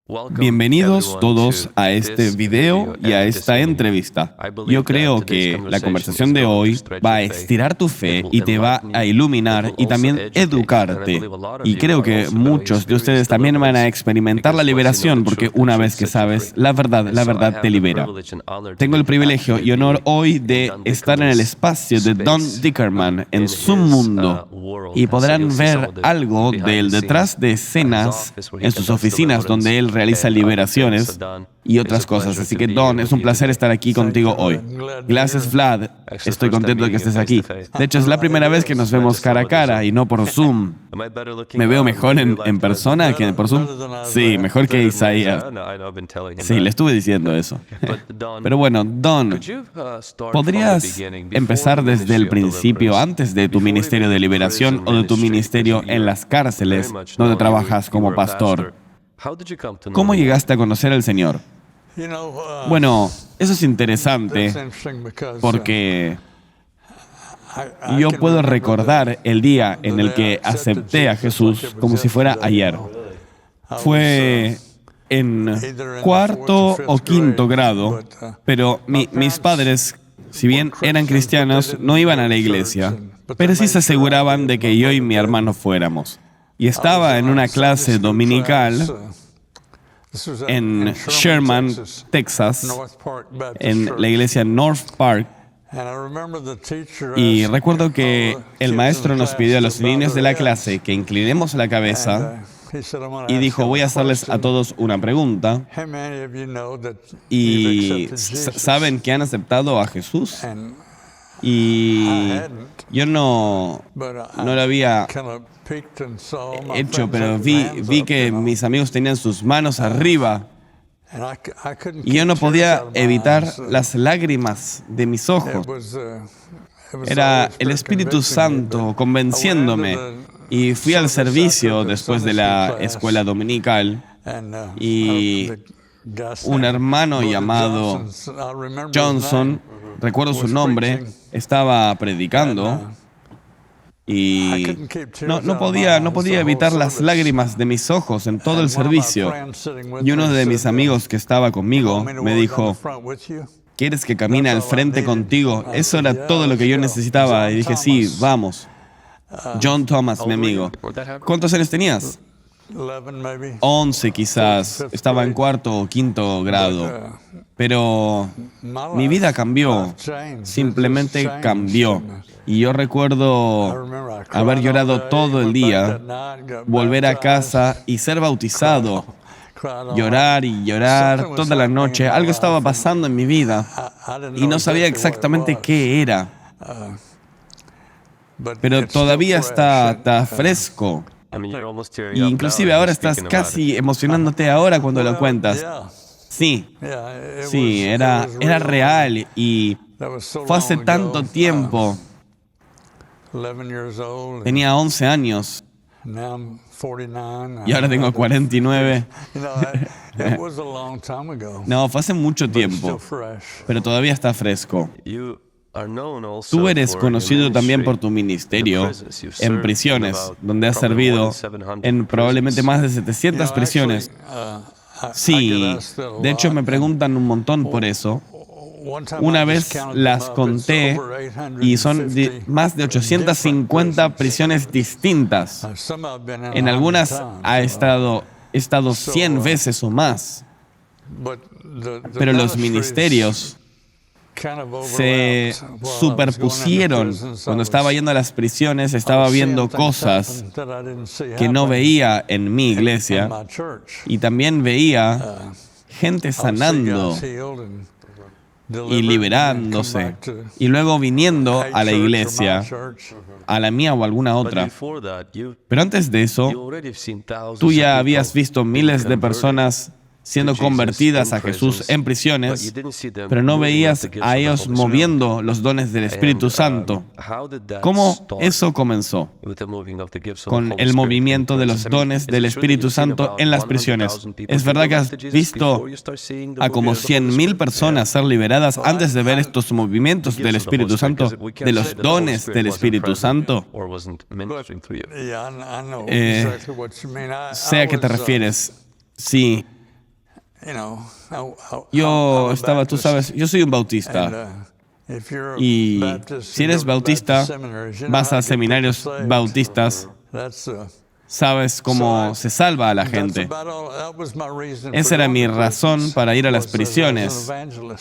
Bienvenidos todos a este video y a esta entrevista. Yo creo que la conversación de hoy va a estirar tu fe y te va a iluminar y también educarte. Y creo que muchos de ustedes también van a experimentar la liberación porque una vez que sabes la verdad te libera. Tengo el privilegio y honor hoy de estar en el espacio de Don Dickerman en su mundo y podrán ver algo del detrás de escenas en sus oficinas donde él realiza liberaciones y otras cosas. Así que, Don, es un placer estar aquí contigo hoy. Gracias, Vlad. Estoy contento de que estés aquí. De hecho, es la primera vez que nos vemos cara a cara y no por Zoom. ¿Me veo mejor en persona que por Zoom? Sí, mejor que Isaías. Sí, le estuve diciendo eso. Pero bueno, Don, ¿podrías empezar desde el principio, antes de tu ministerio de liberación o de tu ministerio en las cárceles, donde trabajas como pastor? ¿Cómo llegaste a conocer al Señor? Bueno, eso es interesante porque yo puedo recordar el día en el que acepté a Jesús como si fuera ayer. Fue en cuarto o quinto grado, pero mis padres, si bien eran cristianos, no iban a la iglesia, pero sí se aseguraban de que yo y mi hermano fuéramos. Y estaba en una clase dominical en Sherman, Texas, en la iglesia North Park. Y recuerdo que el maestro nos pidió a los niños de la clase que inclinemos la cabeza y dijo, voy a hacerles a todos una pregunta. ¿Y saben que han aceptado a Jesús? Y yo no lo había hecho, pero vi que mis amigos tenían sus manos arriba y yo no podía evitar las lágrimas de mis ojos. Era el Espíritu Santo convenciéndome. Y fui al servicio después de la escuela dominical y un hermano llamado Johnson, recuerdo su nombre, estaba predicando y no podía evitar las lágrimas de mis ojos en todo el servicio. Y uno de mis amigos que estaba conmigo me dijo, ¿quieres que camine al frente contigo? Eso era todo lo que yo necesitaba. Y dije, sí, vamos. John Thomas, mi amigo. ¿Cuántos años tenías? 11 quizás. Estaba en cuarto o quinto grado. Pero mi vida cambió. Simplemente cambió. Y yo recuerdo haber llorado todo el día, volver a casa y ser bautizado. Llorar y llorar toda la noche. Algo estaba pasando en mi vida y no sabía exactamente qué era. Pero todavía está fresco. Y inclusive ahora estás casi emocionándote ahora cuando lo cuentas. Sí, era real y fue hace tanto tiempo. Tenía 11 años y ahora tengo 49. No, fue hace mucho tiempo, pero todavía está fresco. Tú eres conocido también por tu ministerio en prisiones, donde has servido en probablemente más de 700 prisiones. Sí, de hecho me preguntan un montón por eso. Una vez las conté y son más de 850 prisiones distintas. En algunas he estado 100 veces o más. Pero los ministerios se superpusieron. Cuando estaba yendo a las prisiones, estaba viendo cosas que no veía en mi iglesia y también veía gente sanando y liberándose y luego viniendo a la iglesia, a la mía o alguna otra. Pero antes de eso, tú ya habías visto miles de personas siendo convertidas a Jesús en prisiones, pero no veías a ellos moviendo los dones del Espíritu Santo. ¿Cómo eso comenzó? Con el movimiento de los dones del Espíritu Santo en las prisiones. ¿Es verdad que has visto a como 100,000 personas ser liberadas antes de ver estos movimientos del Espíritu Santo, de los dones del Espíritu Santo? Sé a qué te refieres. Sí. Yo estaba, tú sabes, yo soy un bautista. Y si eres bautista, vas a seminarios bautistas, sabes cómo se salva a la gente. Esa era mi razón para ir a las prisiones.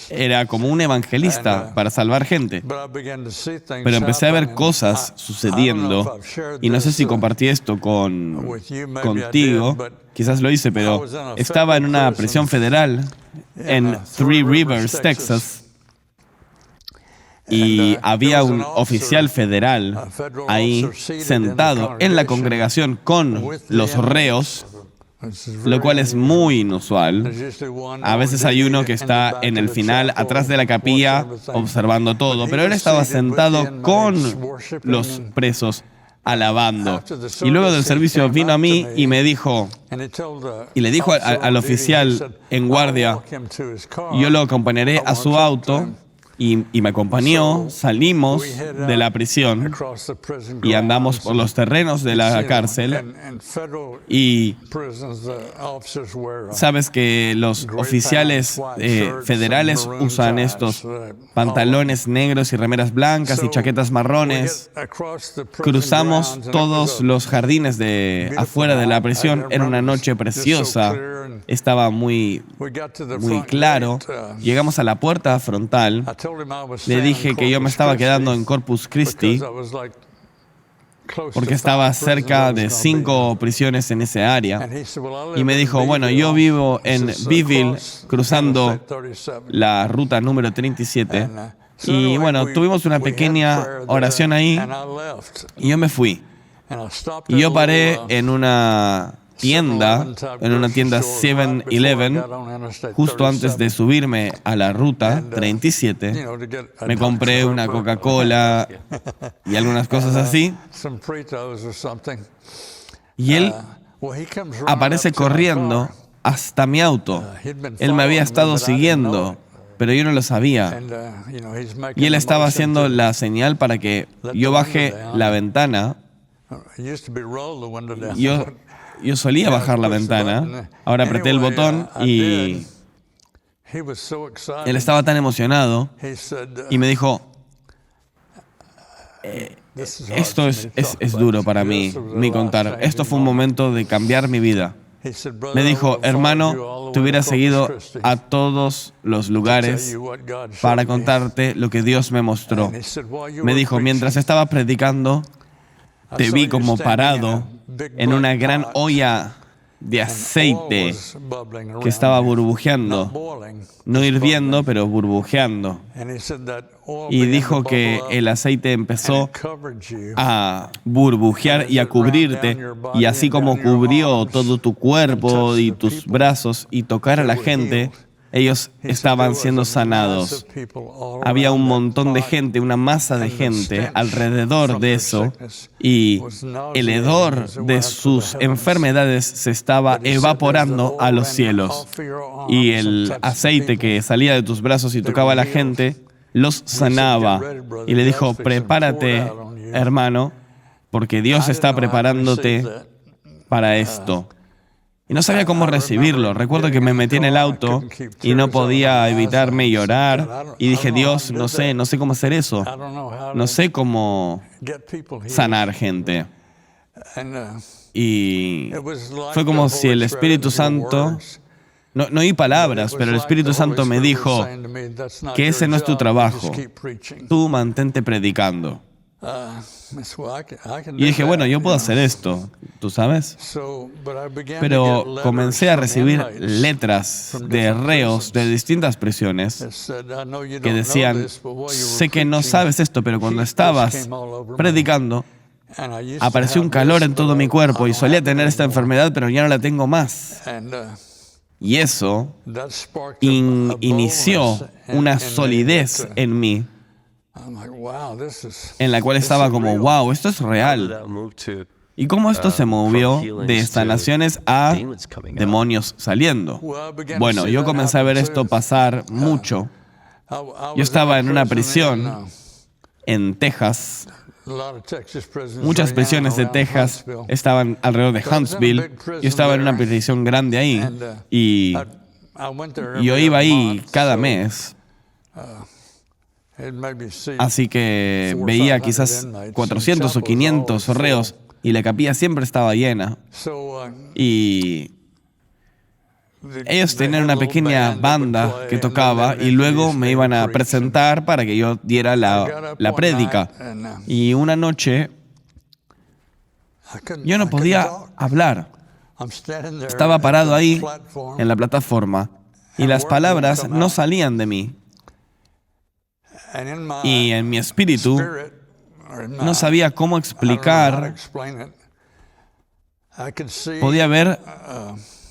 Era como un evangelista para salvar gente. Pero empecé a ver cosas sucediendo, y no sé si compartí esto contigo, quizás lo hice, pero estaba en una prisión federal en Three Rivers, Texas. Y había un oficial federal ahí sentado en la congregación con los reos, lo cual es muy inusual. A veces hay uno que está en el final, atrás de la capilla, observando todo, pero él estaba sentado con los presos, alabando. Y luego del servicio vino a mí y me dijo, y le dijo al oficial en guardia, yo lo acompañaré a su auto. Y me acompañó, salimos de la prisión y andamos por los terrenos de la cárcel. Y sabes que los oficiales federales usan estos pantalones negros y remeras blancas y chaquetas marrones. Cruzamos todos los jardines de afuera de la prisión. Era una noche preciosa. Estaba muy claro. Llegamos a la puerta frontal. Le dije que yo me estaba quedando en Corpus Christi porque estaba cerca de 5 prisiones en ese área. Y me dijo, bueno, yo vivo en Beeville, cruzando la ruta número 37. Y bueno, tuvimos una pequeña oración ahí y yo me fui. Y yo paré en una tienda 7-Eleven, justo antes de subirme a la ruta 37. Me compré una Coca-Cola y algunas cosas así. Y él aparece corriendo hasta mi auto. Él me había estado siguiendo, pero yo no lo sabía. Y él estaba haciendo la señal para que yo baje la ventana. Yo solía bajar la ventana, ahora apreté el botón y él estaba tan emocionado y me dijo, esto es duro para mí contar, esto fue un momento de cambiar mi vida. Me dijo, hermano, te hubiera seguido a todos los lugares para contarte lo que Dios me mostró. Me dijo, mientras estaba predicando, te vi como parado en una gran olla de aceite que estaba burbujeando, no hirviendo, pero burbujeando. Y dijo que el aceite empezó a burbujear y a cubrirte, y así como cubrió todo tu cuerpo y tus brazos y tocar a la gente, ellos estaban siendo sanados. Había un montón de gente, una masa de gente alrededor de eso, y el hedor de sus enfermedades se estaba evaporando a los cielos. Y el aceite que salía de tus brazos y tocaba a la gente los sanaba. Y le dijo, prepárate, hermano, porque Dios está preparándote para esto. Y no sabía cómo recibirlo. Recuerdo que me metí en el auto y no podía evitarme llorar. Y dije, Dios, no sé cómo hacer eso. No sé cómo sanar gente. Y fue como si el Espíritu Santo, no oí palabras, pero el Espíritu Santo me dijo que ese no es tu trabajo. Tú mantente predicando. Y dije, bueno, yo puedo hacer esto, ¿tú sabes? Pero comencé a recibir letras de reos de distintas prisiones que decían, sé que no sabes esto, pero cuando estabas predicando, apareció un calor en todo mi cuerpo y solía tener esta enfermedad, pero ya no la tengo más. Y eso inició una solidez en mí, en la cual estaba como, wow, esto es real. ¿Y cómo esto se movió de sanaciones a demonios saliendo? Bueno, yo comencé a ver esto pasar mucho. Yo estaba en una prisión en Texas. Muchas prisiones de Texas estaban alrededor de Huntsville. Yo estaba en una prisión grande ahí. Y Yo iba ahí cada mes. Así que veía quizás 400 o 500 reos y la capilla siempre estaba llena. Y ellos tenían una pequeña banda que tocaba y luego me iban a presentar para que yo diera la prédica. Y una noche yo no podía hablar. Estaba parado ahí en la plataforma y las palabras no salían de mí. Y en mi espíritu no sabía cómo explicar. Podía ver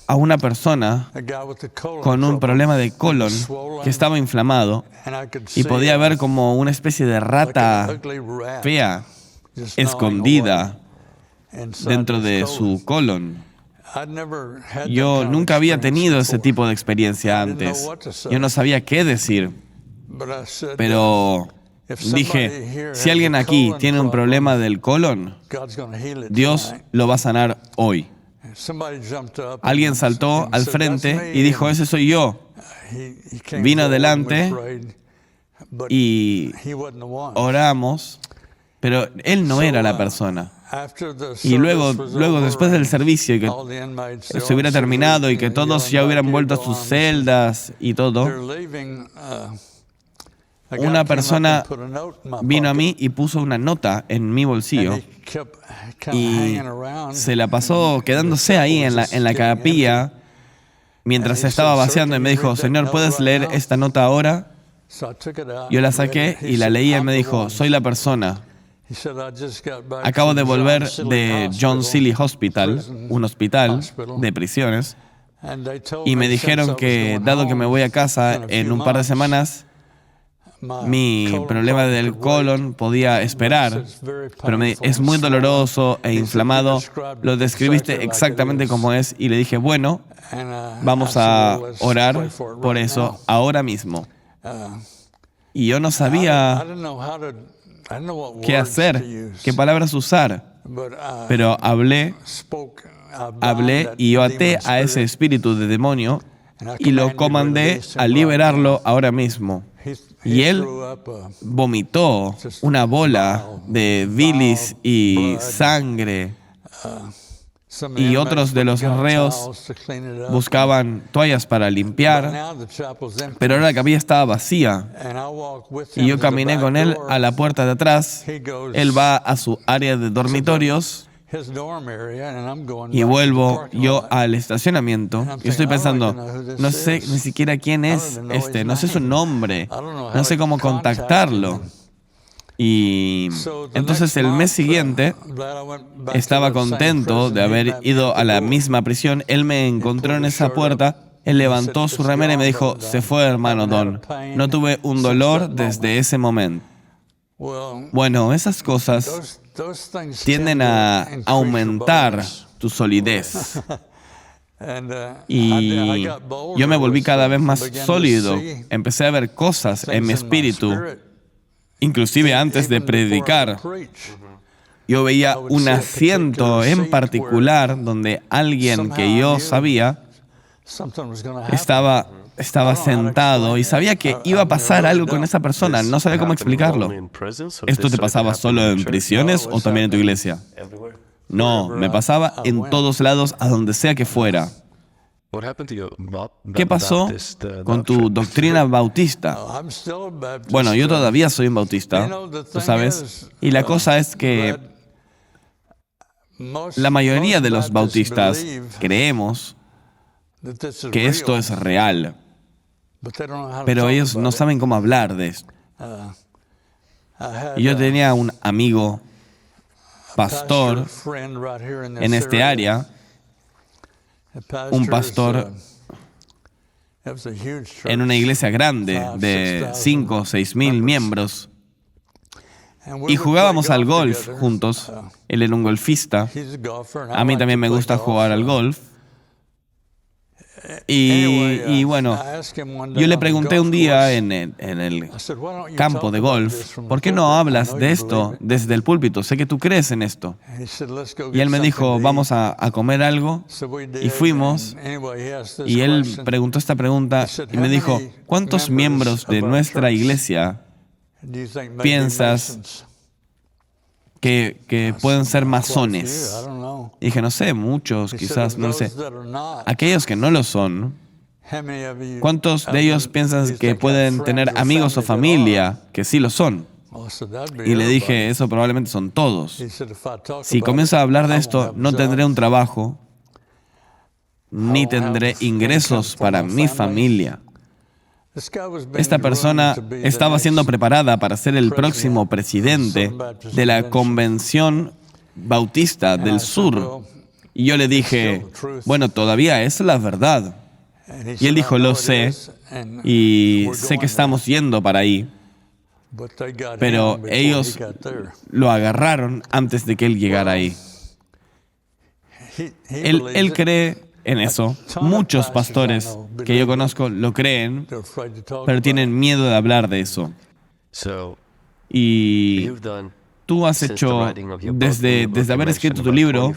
a una persona con un problema de colon que estaba inflamado y podía ver como una especie de rata fea, escondida dentro de su colon. Yo nunca había tenido ese tipo de experiencia antes. Yo no sabía qué decir. Pero dije, si alguien aquí tiene un problema del colon, Dios lo va a sanar hoy. Alguien saltó al frente y dijo, ese soy yo. Vino adelante y oramos, pero él no era la persona. Y luego después del servicio, y que se hubiera terminado y que todos ya hubieran vuelto a sus celdas y todo, una persona vino a mí y puso una nota en mi bolsillo y se la pasó quedándose ahí en la capilla mientras se estaba vaciando y me dijo, Señor, ¿puedes leer esta nota ahora? Yo la saqué y la leí y él me dijo, soy la persona. Acabo de volver de John Seeley Hospital, un hospital de prisiones, y me dijeron que, dado que me voy a casa en un par de semanas, mi problema del colon podía esperar, pero es muy doloroso e inflamado. Lo describiste exactamente como es y le dije, bueno, vamos a orar por eso ahora mismo. Y yo no sabía qué hacer, qué palabras usar, pero hablé y yo até a ese espíritu de demonio y lo comandé a liberarlo ahora mismo. Y él vomitó una bola de bilis y sangre. Y otros de los reos buscaban toallas para limpiar, pero ahora la capilla estaba vacía. Y yo caminé con él a la puerta de atrás. Él va a su área de dormitorios y vuelvo yo al estacionamiento. Y estoy pensando, no sé ni siquiera quién es no sé su nombre, no sé cómo contactarlo. Y entonces el mes siguiente estaba contento de haber ido a la misma prisión. Él me encontró en esa puerta, él levantó su remera y me dijo, se fue, hermano Don. No tuve un dolor desde ese momento. Bueno, esas cosas tienden a aumentar tu solidez. Y yo me volví cada vez más sólido. Empecé a ver cosas en mi espíritu. Inclusive antes de predicar, yo veía un asiento en particular donde alguien que yo sabía estaba sentado y sabía que iba a pasar algo con esa persona. No sabía cómo explicarlo. ¿Esto te pasaba solo en prisiones o también en tu iglesia? No, me pasaba en todos lados, a donde sea que fuera. ¿Qué pasó con tu doctrina bautista? Bueno, yo todavía soy un bautista, ¿tú sabes? Y la cosa es que la mayoría de los bautistas creemos que esto es real, pero ellos no saben cómo hablar de esto. Yo tenía un amigo pastor en este área, un pastor en una iglesia grande de 5 o 6 mil miembros, y jugábamos al golf juntos. Él era un golfista. A mí también me gusta jugar al golf. Y bueno, yo le pregunté un día en el campo de golf, ¿por qué no hablas de esto desde el púlpito? Sé que tú crees en esto. Y él me dijo, vamos a comer algo. Y fuimos. Y él preguntó esta pregunta y me dijo, ¿cuántos miembros de nuestra iglesia piensas que pueden ser masones? Y dije, no sé, muchos, quizás, no sé. Aquellos que no lo son, ¿cuántos de ellos piensan que pueden tener amigos o familia que sí lo son? Y le dije, eso probablemente son todos. Si comienzo a hablar de esto, no tendré un trabajo, ni tendré ingresos para mi familia. Esta persona estaba siendo preparada para ser el próximo presidente de la Convención Bautista del Sur. Y yo le dije, bueno, todavía es la verdad. Y él dijo, lo sé, y sé que estamos yendo para ahí. Pero ellos lo agarraron antes de que él llegara ahí. Él cree en eso. Muchos pastores que yo conozco lo creen, pero tienen miedo de hablar de eso. Y tú has hecho, desde haber escrito tu libro,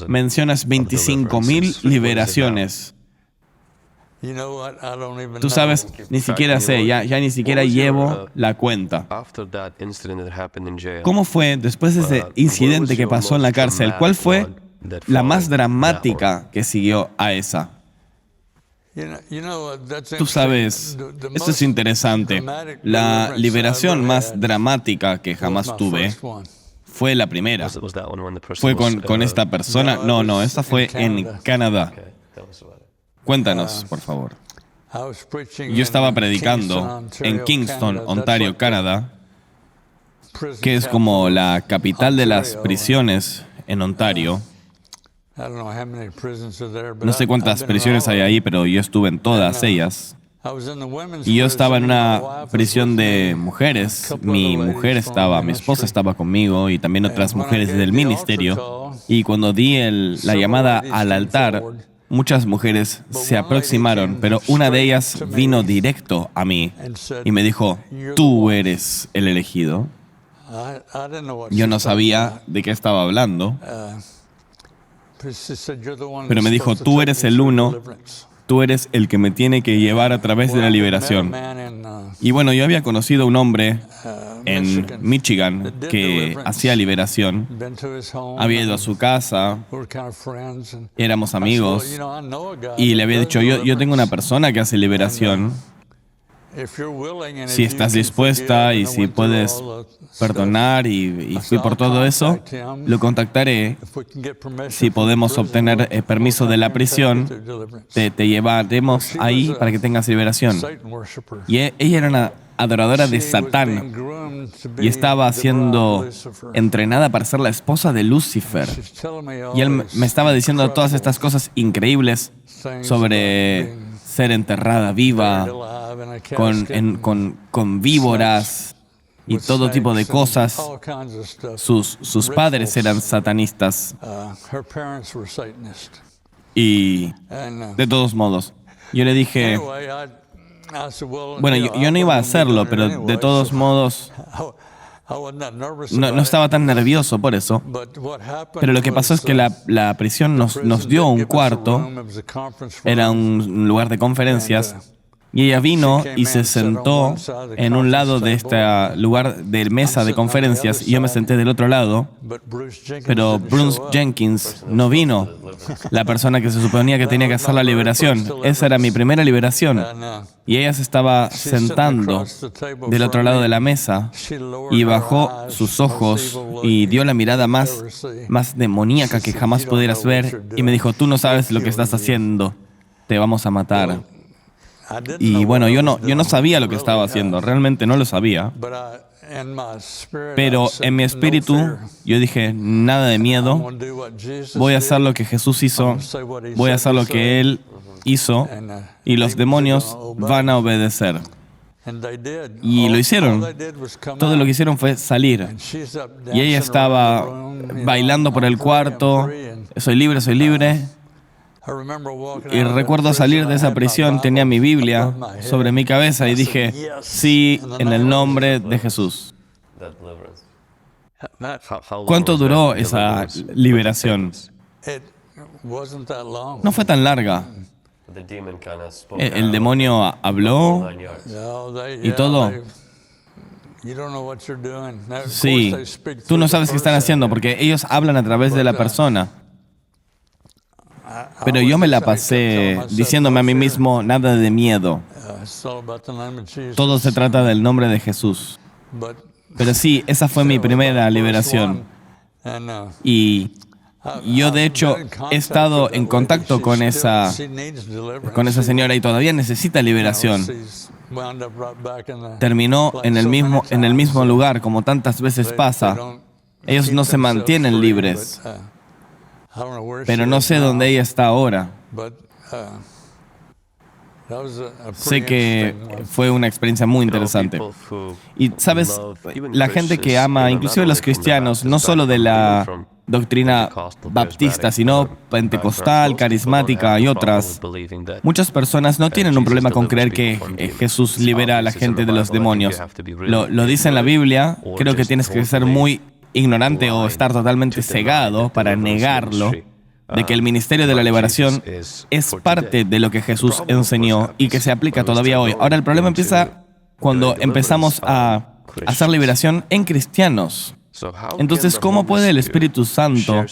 mencionas 25,000 liberaciones. Tú sabes, ni siquiera sé, ya ni siquiera llevo la cuenta. ¿Cómo fue después de ese incidente que pasó en la cárcel? ¿Cuál fue la más dramática que siguió a esa? Tú sabes, esto es interesante. La liberación más dramática que jamás tuve fue la primera. ¿Fue con esta persona? No, esta fue en Canadá. Cuéntanos, por favor. Yo estaba predicando en Kingston, Ontario, Canadá, que es como la capital de las prisiones en Ontario. No sé cuántas prisiones hay ahí, pero yo estuve en todas ellas. Y yo estaba en una prisión de mujeres. Mi esposa estaba conmigo y también otras mujeres del ministerio. Y cuando di la llamada al altar, muchas mujeres se aproximaron, pero una de ellas vino directo a mí y me dijo, tú eres el elegido. Yo no sabía de qué estaba hablando. Pero me dijo, tú eres el uno, tú eres el que me tiene que llevar a través de la liberación. Y bueno, yo había conocido a un hombre en Michigan que hacía liberación. Había ido a su casa, éramos amigos, y le había dicho, yo tengo una persona que hace liberación. Si estás dispuesta y si puedes perdonar y fui por todo eso, lo contactaré. Si podemos obtener permiso de la prisión, te llevaremos ahí para que tengas liberación. Y ella era una adoradora de Satán y estaba siendo entrenada para ser la esposa de Lucifer. Y él me estaba diciendo todas estas cosas increíbles sobre ser enterrada viva, con víboras y todo tipo de cosas. Sus padres eran satanistas. Y de todos modos, yo le dije, bueno, yo no iba a hacerlo, pero de todos modos, no estaba tan nervioso por eso. Pero lo que pasó es que la prisión nos dio un cuarto, era un lugar de conferencias, y ella vino y se sentó en un lado de este lugar de mesa de conferencias, y yo me senté del otro lado, pero Bruce Jenkins no vino, la persona que se suponía que tenía que hacer la liberación. Esa era mi primera liberación. Y ella se estaba sentando del otro lado de la mesa y bajó sus ojos y dio la mirada más demoníaca que jamás pudieras ver y me dijo, tú no sabes lo que estás haciendo, te vamos a matar. Y bueno, yo no sabía lo que estaba haciendo, realmente no lo sabía. Pero en mi espíritu yo dije, nada de miedo, voy a hacer lo que Jesús hizo, voy a hacer lo que Él hizo y los demonios van a obedecer. Y lo hicieron. Todo lo que hicieron fue salir. Y ella estaba bailando por el cuarto, soy libre, soy libre. Y recuerdo salir de esa prisión, tenía mi Biblia sobre mi cabeza y dije, sí, en el nombre de Jesús. ¿Cuánto duró esa liberación? No fue tan larga. El demonio habló y todo. Sí, tú no sabes qué están haciendo porque ellos hablan a través de la persona. Pero yo me la pasé diciéndome a mí mismo, nada de miedo. Todo se trata del nombre de Jesús. Pero sí, esa fue mi primera liberación. Y yo, de hecho, he estado en contacto con esa señora y todavía necesita liberación. Terminó en el mismo lugar, como tantas veces pasa. Ellos no se mantienen libres. Pero no sé dónde ella está ahora. Sé que fue una experiencia muy interesante. Y, ¿sabes? La gente que ama, inclusive los cristianos, no solo de la doctrina baptista, sino pentecostal, carismática y otras, muchas personas no tienen un problema con creer que Jesús libera a la gente de los demonios. Lo dice en la Biblia. Creo que tienes que ser muy ignorante o estar totalmente cegado para negarlo, de que el ministerio de la liberación es parte de lo que Jesús enseñó y que se aplica todavía hoy. Ahora, el problema empieza cuando empezamos a hacer liberación en cristianos. Entonces, ¿cómo puede el Espíritu Santo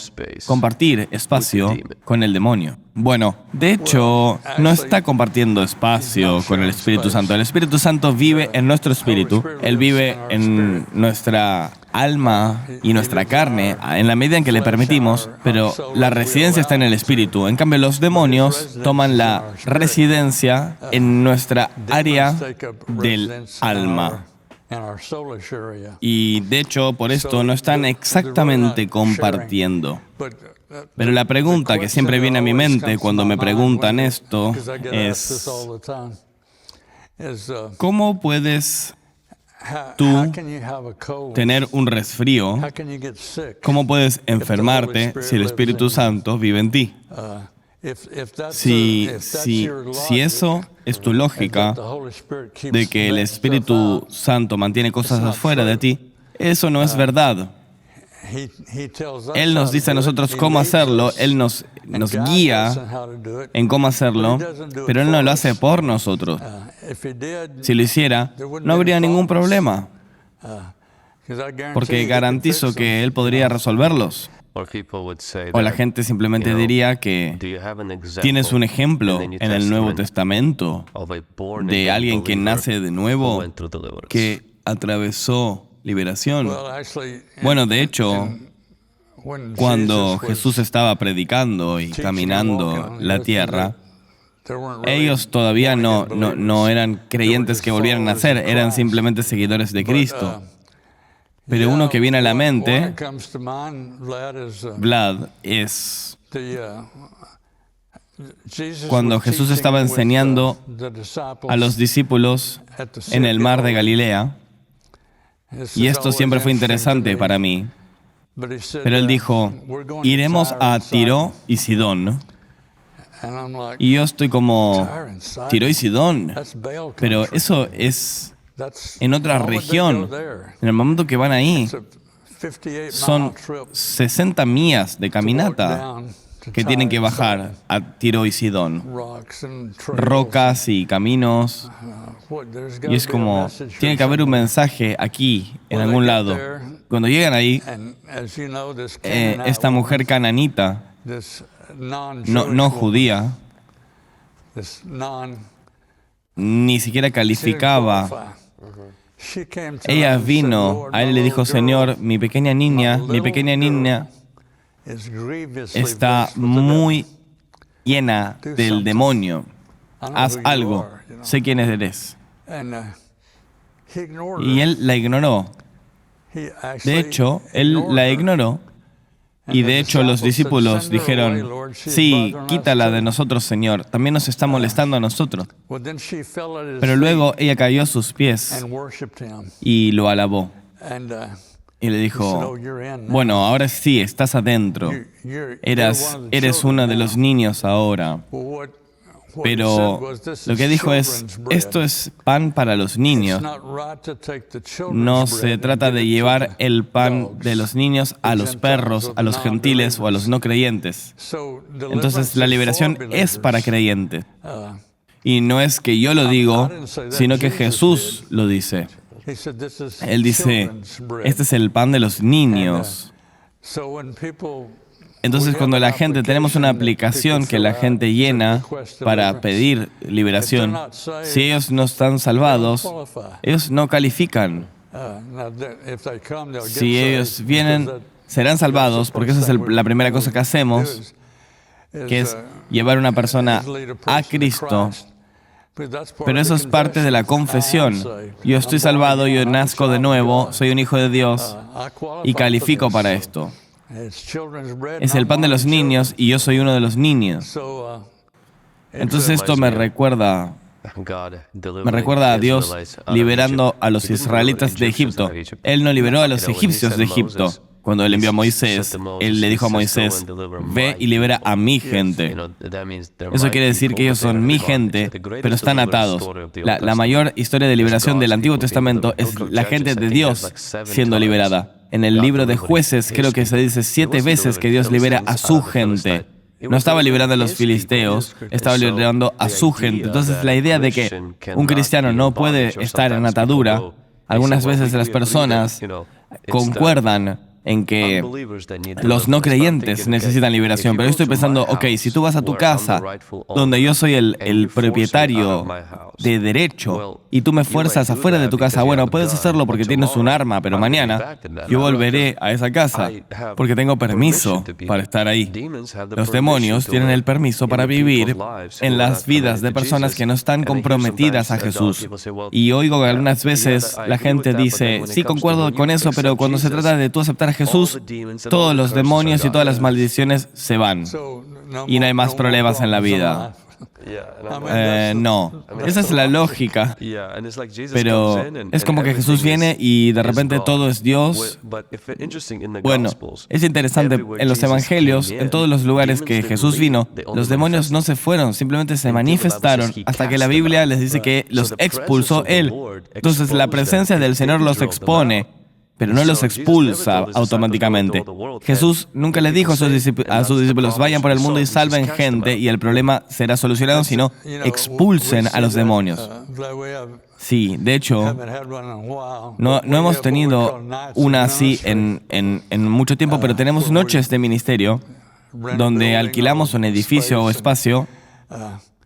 compartir espacio con el demonio? Bueno, de hecho, no está compartiendo espacio con el Espíritu Santo. El Espíritu Santo vive en nuestro espíritu. Él vive en nuestra alma y nuestra carne, en la medida en que le permitimos, pero la residencia está en el espíritu. En cambio, los demonios toman la residencia en nuestra área del alma. Y de hecho, por esto no están exactamente compartiendo. Pero la pregunta que siempre viene a mi mente cuando me preguntan esto es, ¿cómo puedes tú tener un resfrío? ¿Cómo puedes enfermarte si el Espíritu Santo vive en ti? Si eso es tu lógica de que el Espíritu Santo mantiene cosas afuera de ti, eso no es verdad. Él nos dice a nosotros cómo hacerlo, Él nos guía en cómo hacerlo, pero Él no lo hace por nosotros. Si lo hiciera, no habría ningún problema, porque garantizo que Él podría resolverlos. O la gente simplemente diría que tienes un ejemplo en el Nuevo Testamento de alguien que nace de nuevo, que atravesó liberación. Bueno, de hecho, cuando Jesús estaba predicando y caminando la tierra, ellos todavía no eran creyentes que volvieran a nacer, eran simplemente seguidores de Cristo. Pero uno que viene a la mente, Vlad, es cuando Jesús estaba enseñando a los discípulos en el mar de Galilea, y esto siempre fue interesante para mí, pero Él dijo, iremos a Tiro y Sidón. Y yo estoy como, Tiro y Sidón, pero eso es en otra región. En el momento que van ahí, son 60 millas de caminata que tienen que bajar a Tiro y Sidón. Rocas y caminos. Y es como, tiene que haber un mensaje aquí, en algún lado. Cuando llegan ahí, esta mujer cananita, no judía, ni siquiera calificaba. Ella vino, a Él y le dijo, Señor, mi pequeña niña está muy llena del demonio. Haz algo, sé quién eres. Y Él la ignoró. De hecho, Él la ignoró. Y de hecho los discípulos dijeron, sí, quítala de nosotros, Señor, también nos está molestando a nosotros. Pero luego ella cayó a sus pies y lo alabó. Y le dijo, bueno, ahora sí, estás adentro. Eres uno de los niños ahora. Pero lo que dijo es, esto es pan para los niños. No se trata de llevar el pan de los niños a los perros, a los gentiles o a los no creyentes. Entonces la liberación es para creyentes. Y no es que yo lo digo, sino que Jesús lo dice. Él dice, este es el pan de los niños. Entonces, cuando la gente, tenemos una aplicación que la gente llena para pedir liberación, si ellos no están salvados, ellos no califican. Si ellos vienen, serán salvados, porque esa es la primera cosa que hacemos, que es llevar a una persona a Cristo. Pero eso es parte de la confesión. Yo estoy salvado, yo nazco de nuevo, soy un hijo de Dios y califico para esto. Es el pan de los niños y yo soy uno de los niños. Entonces esto me recuerda a Dios liberando a los israelitas de Egipto. Él no liberó a los egipcios de Egipto. Cuando Él envió a Moisés, Él le dijo a Moisés, ve y libera a mi gente. Eso quiere decir que ellos son mi gente, pero están atados. La mayor historia de liberación del Antiguo Testamento es la gente de Dios siendo liberada. En el libro de Jueces creo que se dice 7 veces que Dios libera a su gente. No estaba liberando a los filisteos, estaba liberando a su gente. Entonces la idea de que un cristiano no puede estar en atadura, algunas veces las personas concuerdan en que los no creyentes necesitan liberación. Pero yo estoy pensando, ok, si tú vas a tu casa, donde yo soy el propietario de derecho, y tú me fuerzas afuera de tu casa, bueno, puedes hacerlo porque tienes un arma, pero mañana yo volveré a esa casa porque tengo permiso para estar ahí. Los demonios tienen el permiso para vivir en las vidas de personas que no están comprometidas a Jesús. Y oigo que algunas veces la gente dice, sí, concuerdo con eso, pero cuando se trata de tú aceptar a Jesús, todos los demonios y todas las maldiciones se van. Y no hay más problemas en la vida. No, esa es la lógica. Pero es como que Jesús viene y de repente todo es Dios. Bueno, es interesante, en los evangelios, en todos los lugares que Jesús vino, los demonios no se fueron, simplemente se manifestaron hasta que la Biblia les dice que los expulsó Él. Entonces la presencia del Señor los expone, pero no los expulsa automáticamente. Jesús nunca les dijo a sus discípulos, vayan por el mundo y salven gente y el problema será solucionado, sino expulsen a los demonios. Sí, de hecho, no hemos tenido una así en mucho tiempo, pero tenemos noches de ministerio donde alquilamos un edificio o espacio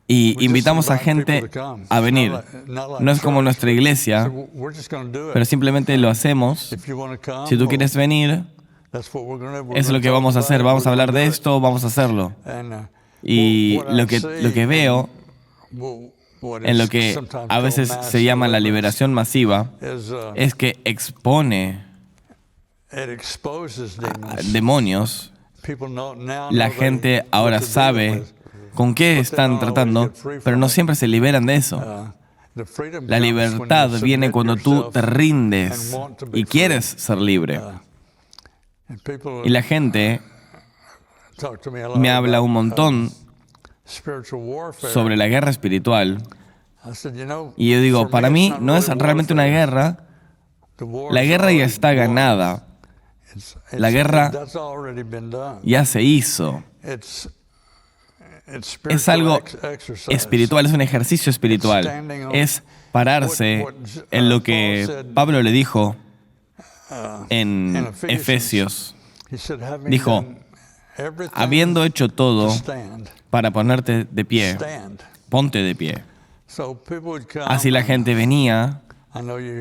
y invitamos a gente a venir. No es como nuestra iglesia, pero simplemente lo hacemos. Si tú quieres venir, es lo que vamos a hacer. Vamos a hablar de esto, vamos a hacerlo. Y lo que veo, en lo que a veces se llama la liberación masiva, es que expone a demonios. La gente ahora sabe con qué están tratando, pero no siempre se liberan de eso. La libertad viene cuando tú te rindes y quieres ser libre. Y la gente me habla un montón sobre la guerra espiritual. Y yo digo, para mí no es realmente una guerra. La guerra ya está ganada. La guerra ya se hizo. Es algo espiritual, es un ejercicio espiritual. Es pararse en lo que Pablo le dijo en Efesios. Dijo, habiendo hecho todo para ponerte de pie, ponte de pie. Así la gente venía,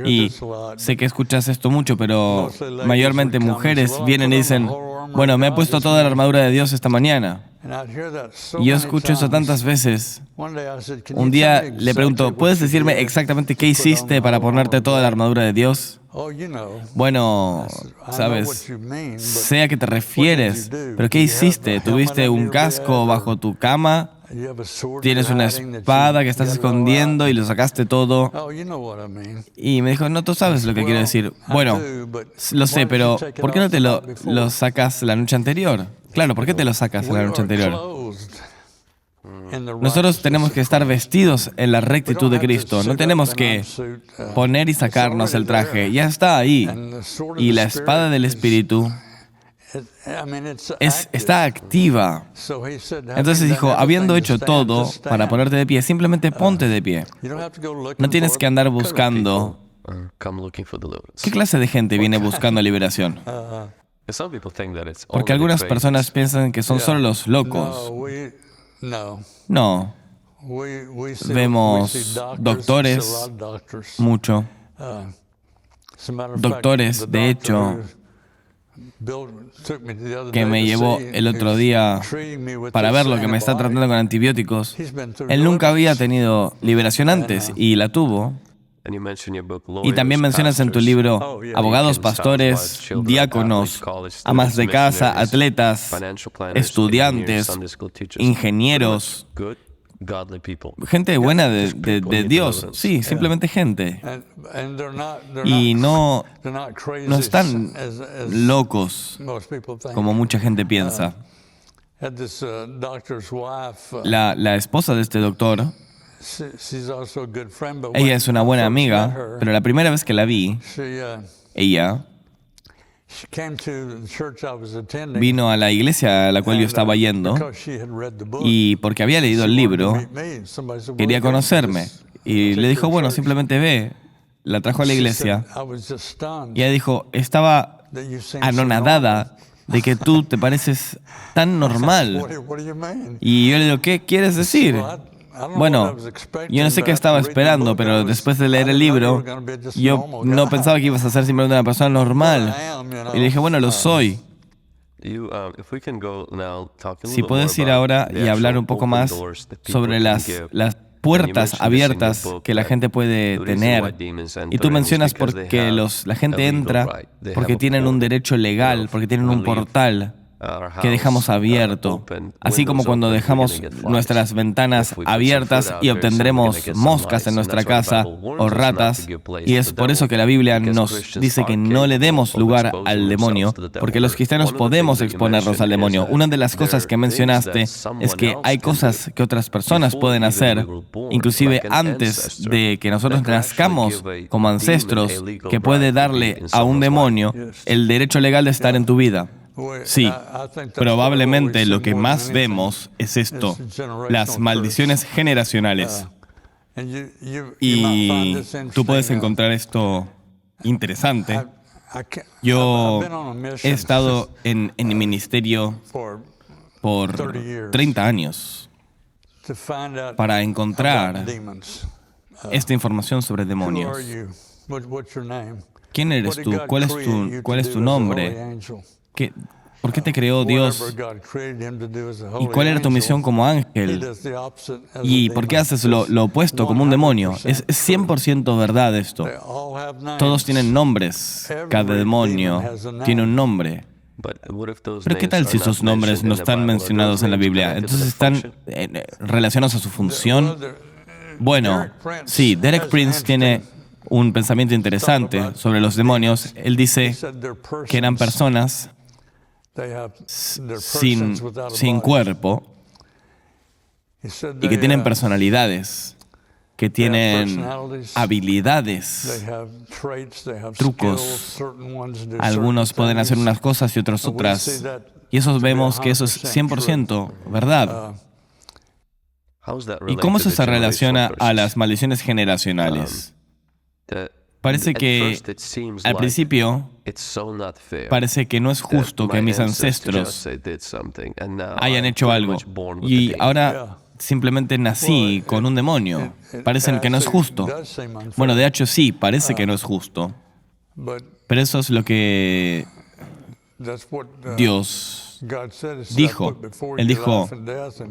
y sé que escuchas esto mucho, pero mayormente mujeres vienen y dicen, bueno, me he puesto toda la armadura de Dios esta mañana. Y yo escucho eso tantas veces. Un día le pregunto, ¿puedes decirme exactamente qué hiciste para ponerte toda la armadura de Dios? Bueno, sabes, sé a qué te refieres, pero ¿qué hiciste? ¿Tuviste un casco bajo tu cama? tienes una espada que estás escondiendo y lo sacaste todo. Y me dijo, no, tú sabes lo que quiero decir. Bueno, lo sé, pero ¿por qué no te lo sacas la noche anterior? Claro, ¿por qué te lo sacas la noche anterior? Nosotros tenemos que estar vestidos en la rectitud de Cristo. No tenemos que poner y sacarnos el traje. Ya está ahí. Y la espada del Espíritu está activa. Entonces dijo, habiendo hecho todo para ponerte de pie, simplemente ponte de pie. No tienes que andar buscando. ¿Qué clase de gente viene buscando liberación? Porque algunas personas piensan que son solo los locos. No. Vemos doctores, mucho. Doctores, de hecho, que me llevó el otro día para ver lo que me está tratando con antibióticos. Él nunca había tenido liberación antes y la tuvo. Y también mencionas en tu libro abogados, pastores, diáconos, amas de casa, atletas, estudiantes, ingenieros, gente buena de Dios. Sí, simplemente gente. Y no están locos como mucha gente piensa. La esposa de este doctor, ella es una buena amiga, pero la primera vez que la vi, ella vino a la iglesia a la cual yo estaba yendo y porque había leído el libro, quería conocerme. Y le dijo, bueno, simplemente ve. La trajo a la iglesia y ella dijo, estaba anonadada de que tú te pareces tan normal. Y yo le digo, ¿qué quieres decir? Bueno, yo no sé qué estaba esperando, pero después de leer el libro, yo no pensaba que ibas a ser simplemente una persona normal. Y le dije, bueno, lo soy. Si puedes ir ahora y hablar un poco más sobre las puertas abiertas que la gente puede tener. Y tú mencionas porque la gente entra porque tienen un derecho legal, porque tienen un portal que dejamos abierto, así como cuando dejamos nuestras ventanas abiertas y obtendremos moscas en nuestra casa o ratas, y es por eso que la Biblia nos dice que no le demos lugar al demonio, porque los cristianos podemos exponernos al demonio. Una de las cosas que mencionaste es que hay cosas que otras personas pueden hacer, inclusive antes de que nosotros nazcamos como ancestros, que puede darle a un demonio el derecho legal de estar en tu vida. Sí, probablemente lo que más vemos es esto, las maldiciones generacionales. Y tú puedes encontrar esto interesante. Yo he estado en el ministerio por 30 años para encontrar esta información sobre demonios. ¿Quién eres tú? ¿Cuál es tu nombre? ¿Por qué te creó Dios? ¿Y cuál era tu misión como ángel? ¿Y por qué haces lo opuesto como un demonio? Es 100% verdad esto. Todos tienen nombres. Cada demonio tiene un nombre. Pero ¿qué tal si esos nombres no están mencionados en la Biblia? Entonces están relacionados a su función. Bueno, sí, Derek Prince tiene un pensamiento interesante sobre los demonios. Él dice que eran personas sin cuerpo y que tienen personalidades, que tienen habilidades, trucos. Algunos pueden hacer unas cosas y otros otras. Y eso vemos que eso es 100% verdad. ¿Y cómo eso se relaciona a las maldiciones generacionales? Parece que al principio parece que no es justo que mis ancestros hayan hecho algo y ahora simplemente nací con un demonio. Parecen que no es justo. Bueno, de hecho sí, parece que no es justo. Pero eso es lo que Dios dijo. Él dijo,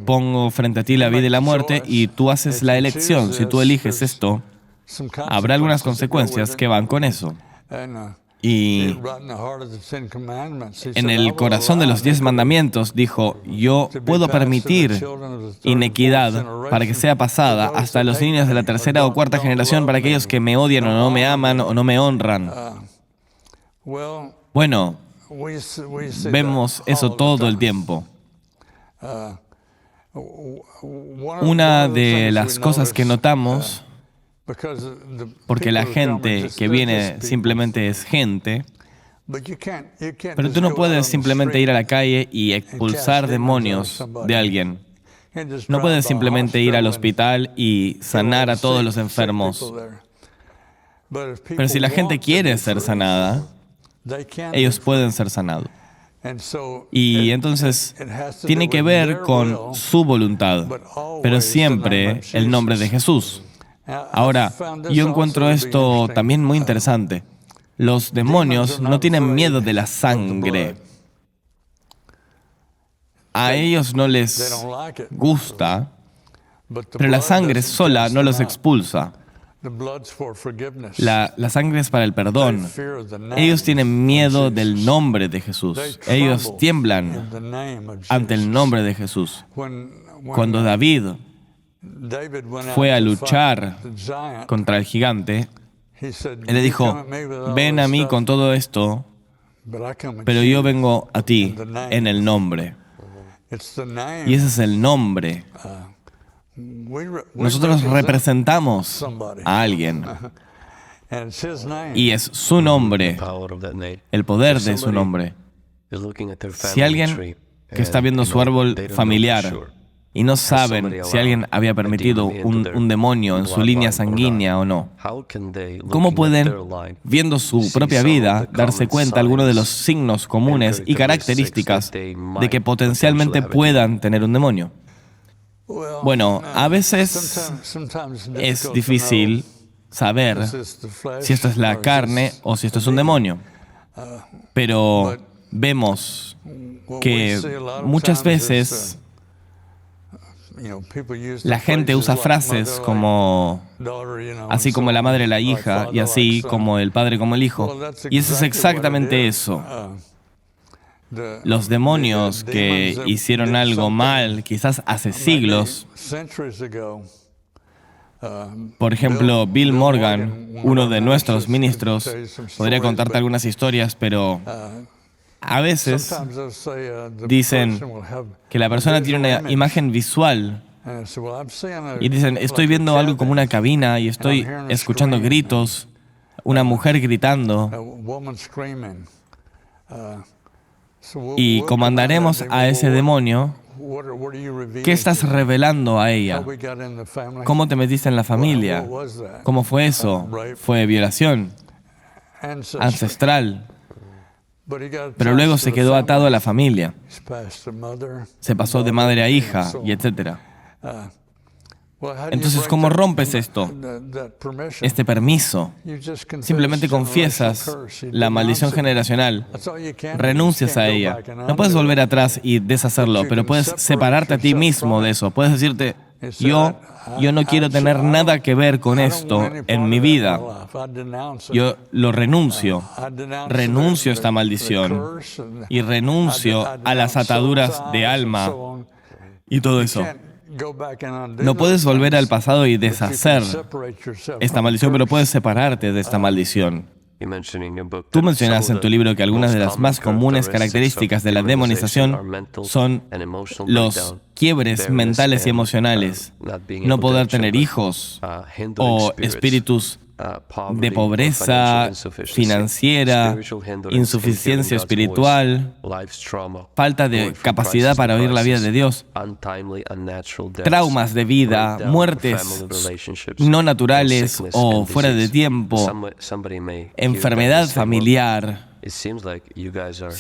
pongo frente a ti la vida y la muerte y tú haces la elección. Si tú eliges esto, habrá algunas consecuencias que van con eso. Y en el corazón de los 10 mandamientos dijo, yo puedo permitir inequidad para que sea pasada hasta los niños de la tercera o cuarta generación para aquellos que me odian o no me aman o no me honran. Bueno, vemos eso todo el tiempo. Una de las cosas que notamos, porque la gente que viene simplemente es gente, pero tú no puedes simplemente ir a la calle y expulsar demonios de alguien. No puedes simplemente ir al hospital y sanar a todos los enfermos. Pero si la gente quiere ser sanada, ellos pueden ser sanados. Y entonces tiene que ver con su voluntad, pero siempre el nombre de Jesús. Ahora, yo encuentro esto también muy interesante. Los demonios no tienen miedo de la sangre. A ellos no les gusta, pero la sangre sola no los expulsa. La sangre es para el perdón. Ellos tienen miedo del nombre de Jesús. Ellos tiemblan ante el nombre de Jesús. Cuando David fue a luchar contra el gigante, él le dijo, ven a mí con todo esto, pero yo vengo a ti en el nombre. Y ese es el nombre. Nosotros representamos a alguien y es su nombre, el poder de su nombre. Si alguien que está viendo su árbol familiar y no saben si alguien había permitido un demonio en su línea sanguínea o no, ¿cómo pueden, viendo su propia vida, darse cuenta algunos de los signos comunes y características de que potencialmente puedan tener un demonio? Bueno, a veces es difícil saber si esto es la carne o si esto es un demonio. Pero vemos que muchas veces la gente usa frases como así como la madre la hija y así como el padre como el hijo. Y eso es exactamente eso. Los demonios que hicieron algo mal, quizás hace siglos. Por ejemplo, Bill Morgan, uno de nuestros ministros, podría contarte algunas historias, pero a veces dicen que la persona tiene una imagen visual y dicen, estoy viendo algo como una cabina y estoy escuchando gritos, una mujer gritando. Y comandaremos a ese demonio. ¿Qué estás revelando a ella? ¿Cómo te metiste en la familia? ¿Cómo fue eso? ¿Fue violación ancestral? Pero luego se quedó atado a la familia. Se pasó de madre a hija, y etc. Entonces, ¿cómo rompes esto? Este permiso. Simplemente confiesas la maldición generacional. Renuncias a ella. No puedes volver atrás y deshacerlo, pero puedes separarte a ti mismo de eso. Puedes decirte, yo no quiero tener nada que ver con esto en mi vida. Yo lo renuncio. Renuncio a esta maldición. Y renuncio a las ataduras de alma y todo eso. No puedes volver al pasado y deshacer esta maldición, pero puedes separarte de esta maldición. Tú mencionas en tu libro que algunas de las más comunes características de la demonización son los quiebres mentales y emocionales, no poder tener hijos o espíritus de pobreza financiera, insuficiencia espiritual, falta de capacidad para oír la vida de Dios, traumas de vida, muertes no naturales o fuera de tiempo, enfermedad familiar. Si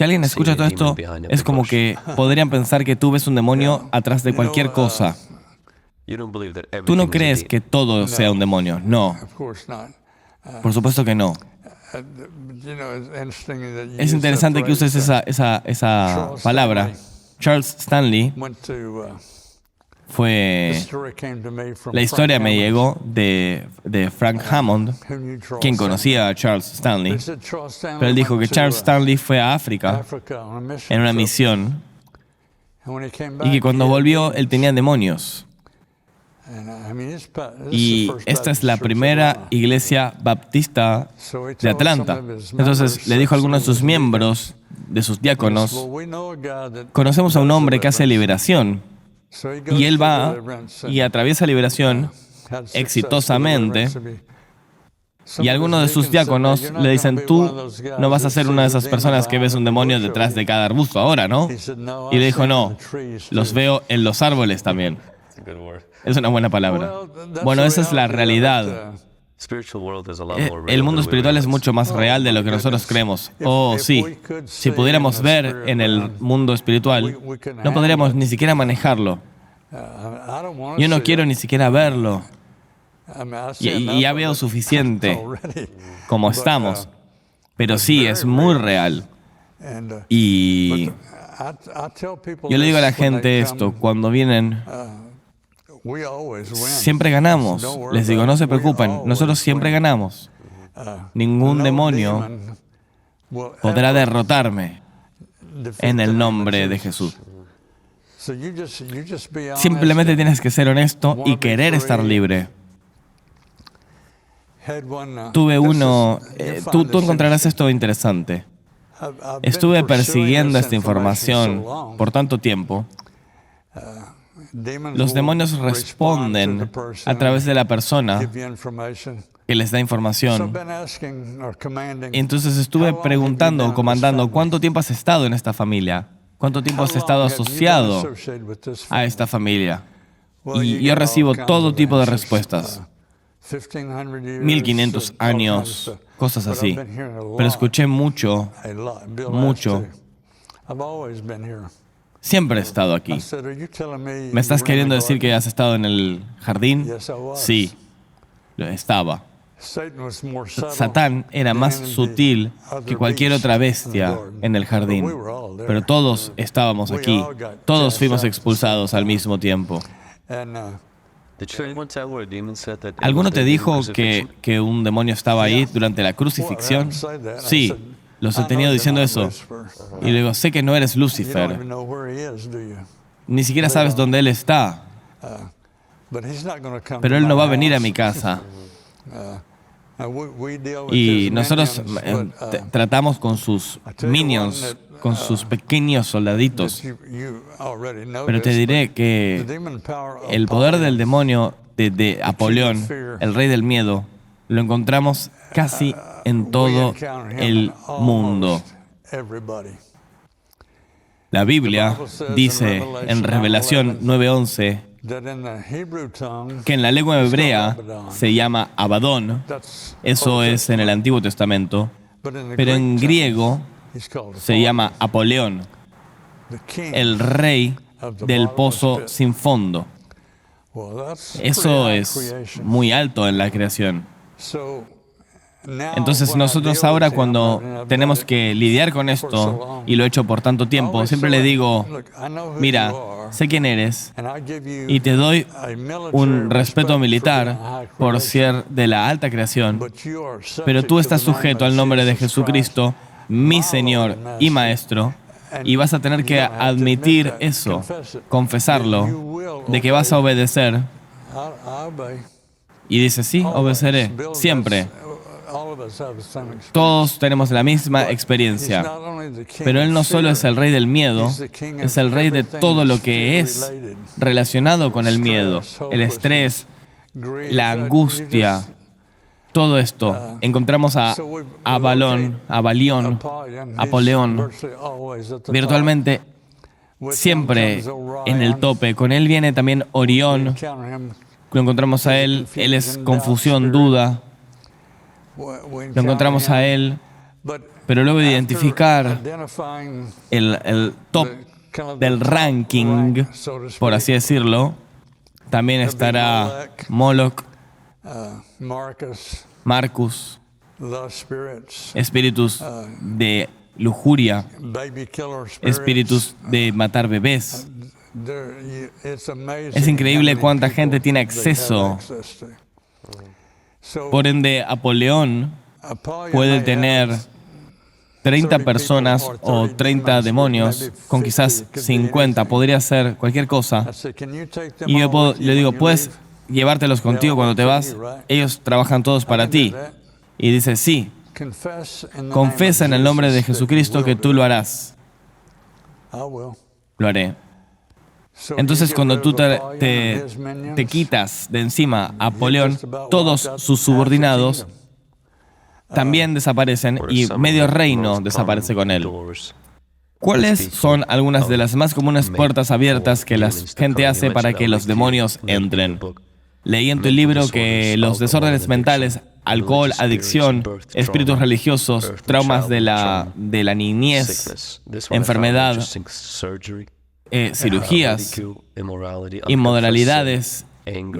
alguien escucha todo esto, es como que podrían pensar que tú ves un demonio atrás de cualquier cosa. Tú no crees que todo sea un demonio, no. Por supuesto que no. Es interesante que uses esa palabra. Charles Stanley La historia me llegó de Frank Hammond, quien conocía a Charles Stanley, pero él dijo que Charles Stanley fue a África en una misión y que cuando volvió él tenía demonios. Y esta es la primera iglesia baptista de Atlanta. Entonces le dijo a algunos de sus miembros, de sus diáconos, conocemos a un hombre que hace liberación. Y él va y atraviesa liberación exitosamente. Y algunos de sus diáconos le dicen, tú no vas a ser una de esas personas que ves un demonio detrás de cada arbusto ahora, ¿no? Y le dijo, no, los veo en los árboles también. Es una buena palabra. Bueno, esa es la realidad. El mundo espiritual es mucho más real de lo que nosotros creemos. Oh, sí. Si pudiéramos ver en el mundo espiritual, no podríamos ni siquiera manejarlo. Yo no quiero ni siquiera verlo. Y ya veo suficiente como estamos. Pero sí, es muy real. Y yo le digo a la gente esto, cuando vienen, siempre ganamos. Les digo, no se preocupen, nosotros siempre ganamos. Ningún demonio podrá derrotarme en el nombre de Jesús. Simplemente tienes que ser honesto y querer estar libre. Tuve uno, tú encontrarás esto interesante. Estuve persiguiendo esta información por tanto tiempo. Los demonios responden a través de la persona que les da información. Entonces estuve preguntando, comandando, ¿cuánto tiempo has estado en esta familia? ¿Cuánto tiempo has estado asociado a esta familia? Y yo recibo todo tipo de respuestas. 1500 años, cosas así. Pero escuché mucho. Siempre he estado aquí. ¿Me estás queriendo decir que has estado en el jardín? Sí, estaba. Satán era más sutil que cualquier otra bestia en el jardín. Pero todos estábamos aquí. Todos fuimos expulsados al mismo tiempo. ¿Alguno te dijo que un demonio estaba ahí durante la crucifixión? Sí, los he tenido diciendo eso. Y le digo, sé que no eres Lucifer. Ni siquiera sabes dónde él está. Pero él no va a venir a mi casa. Y nosotros tratamos con sus minions, con sus pequeños soldaditos. Pero te diré que el poder del demonio de Apolión, el rey del miedo, lo encontramos casi en todo el mundo. La Biblia dice en Revelación 9:11 que en la lengua hebrea se llama Abadón, eso es en el Antiguo Testamento, pero en griego se llama Apolión, el rey del pozo sin fondo. Eso es muy alto en la creación. Entonces nosotros ahora cuando tenemos que lidiar con esto, y lo he hecho por tanto tiempo, siempre le digo, mira, sé quién eres y te doy un respeto militar por ser de la alta creación, pero tú estás sujeto al nombre de Jesucristo, mi Señor y Maestro, y vas a tener que admitir eso, confesarlo, de que vas a obedecer. Y dice, sí, obedeceré, siempre. Todos tenemos la misma experiencia, pero Él no solo es el rey del miedo, es el rey de todo lo que es relacionado con el miedo, el estrés, la angustia, todo esto. Encontramos a Apolión, virtualmente siempre en el tope. Con Él viene también Orión, lo encontramos a Él es confusión, duda. Lo encontramos a Él, pero luego de identificar el top del ranking, por así decirlo, también estará Moloch, Marcus, espíritus de lujuria, espíritus de matar bebés, Es increíble cuánta gente tiene acceso. Por ende, Apolión puede tener 30 personas o 30 demonios con quizás 50. Podría ser cualquier cosa. Y yo le digo, ¿puedes llevártelos contigo cuando te vas? Ellos trabajan todos para ti. Y dice, sí. Confesa en el nombre de Jesucristo que tú lo harás. Lo haré. Entonces, cuando tú te quitas de encima a Apolión, todos sus subordinados también desaparecen y medio reino desaparece con él. ¿Cuáles son algunas de las más comunes puertas abiertas que la gente hace para que los demonios entren? Leí en tu libro que los desórdenes mentales, alcohol, adicción, espíritus religiosos, traumas de la niñez, enfermedad, cirugías, inmoralidades,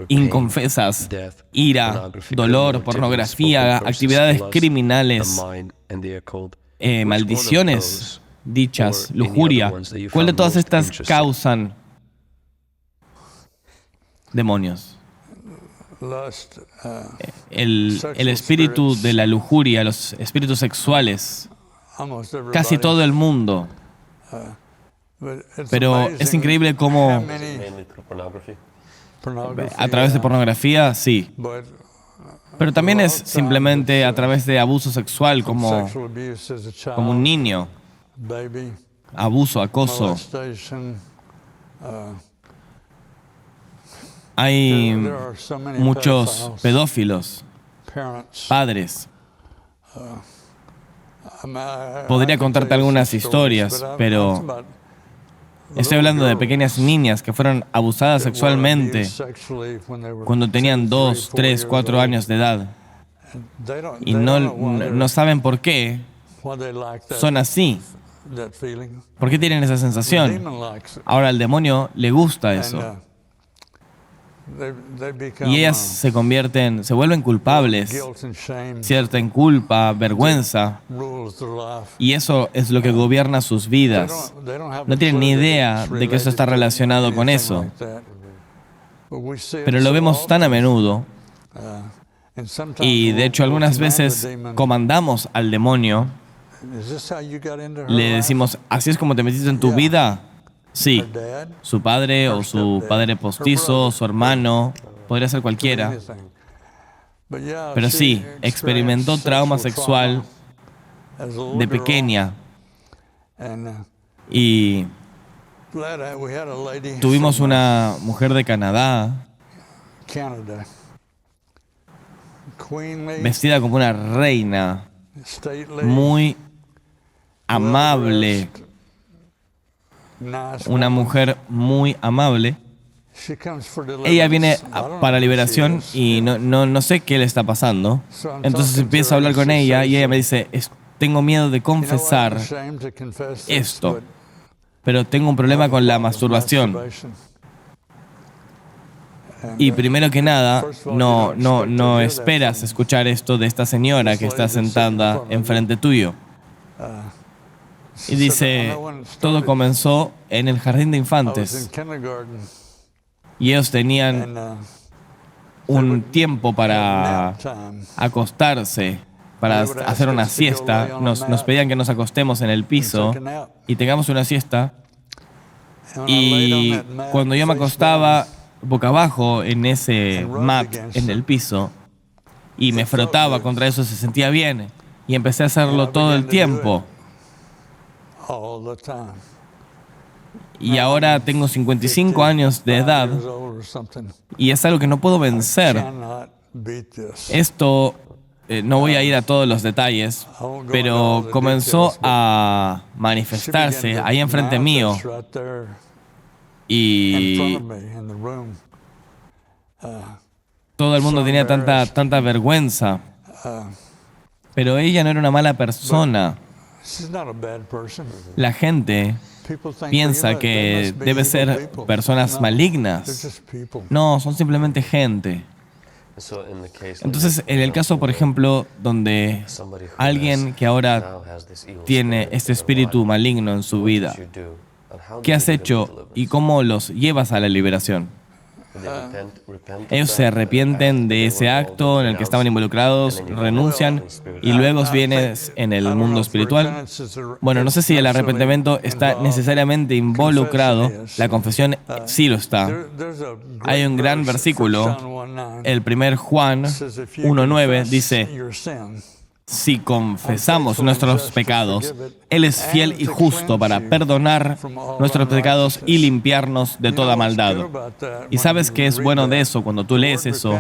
inconfesas, ira, dolor, pornografía, actividades criminales, maldiciones, dichas, lujuria. ¿Cuál de todas estas causan demonios? El espíritu de la lujuria, los espíritus sexuales, casi todo el mundo. Pero es increíble cómo a través de pornografía, sí. Pero también es simplemente a través de abuso sexual como un niño. Abuso, acoso. Hay muchos pedófilos, padres. Podría contarte algunas historias, pero estoy hablando de pequeñas niñas que fueron abusadas sexualmente cuando tenían 2, 3, 4 años de edad. Y no saben por qué son así. ¿Por qué tienen esa sensación? Ahora al demonio le gusta eso. Y ellas se vuelven culpables, sienten culpa, vergüenza, y eso es lo que gobierna sus vidas. No tienen ni idea de que eso está relacionado con eso, pero lo vemos tan a menudo, y de hecho algunas veces comandamos al demonio, le decimos, ¿así es como te metiste en tu vida? Sí, su padre o su padre postizo, su hermano, podría ser cualquiera. Pero sí, experimentó trauma sexual de pequeña. Y tuvimos una mujer de Canadá, vestida como una reina, muy amable. Una mujer muy amable. Ella viene para liberación y no sé qué le está pasando. Entonces empiezo a hablar con ella y ella me dice, tengo miedo de confesar esto, pero tengo un problema con la masturbación. Y primero que nada, no esperas escuchar esto de esta señora que está sentada enfrente tuyo. Y dice, todo comenzó en el jardín de infantes. Y ellos tenían un tiempo para acostarse, para hacer una siesta. Nos pedían que nos acostemos en el piso y tengamos una siesta. Y cuando yo me acostaba boca abajo en ese mat, en el piso, y me frotaba contra eso, se sentía bien. Y empecé a hacerlo todo el tiempo. Y ahora tengo 55 años de edad y es algo que no puedo vencer. Esto, no voy a ir a todos los detalles, pero comenzó a manifestarse ahí enfrente mío y todo el mundo tenía tanta vergüenza, pero ella no era una mala persona. La gente piensa que debe ser personas malignas. No, son simplemente gente. Entonces, en el caso, por ejemplo, donde alguien que ahora tiene este espíritu maligno en su vida, ¿Qué has hecho y cómo los llevas a la liberación? Ellos se arrepienten de ese acto en el que estaban involucrados, renuncian y luego vienes en el mundo espiritual. Bueno, no sé si el arrepentimiento está necesariamente involucrado. La confesión sí lo está. Hay un gran versículo, el 1 Juan 1:9 dice: si confesamos nuestros pecados, Él es fiel y justo para perdonar nuestros pecados y limpiarnos de toda maldad. ¿Y sabes qué es bueno de eso? Cuando tú lees eso,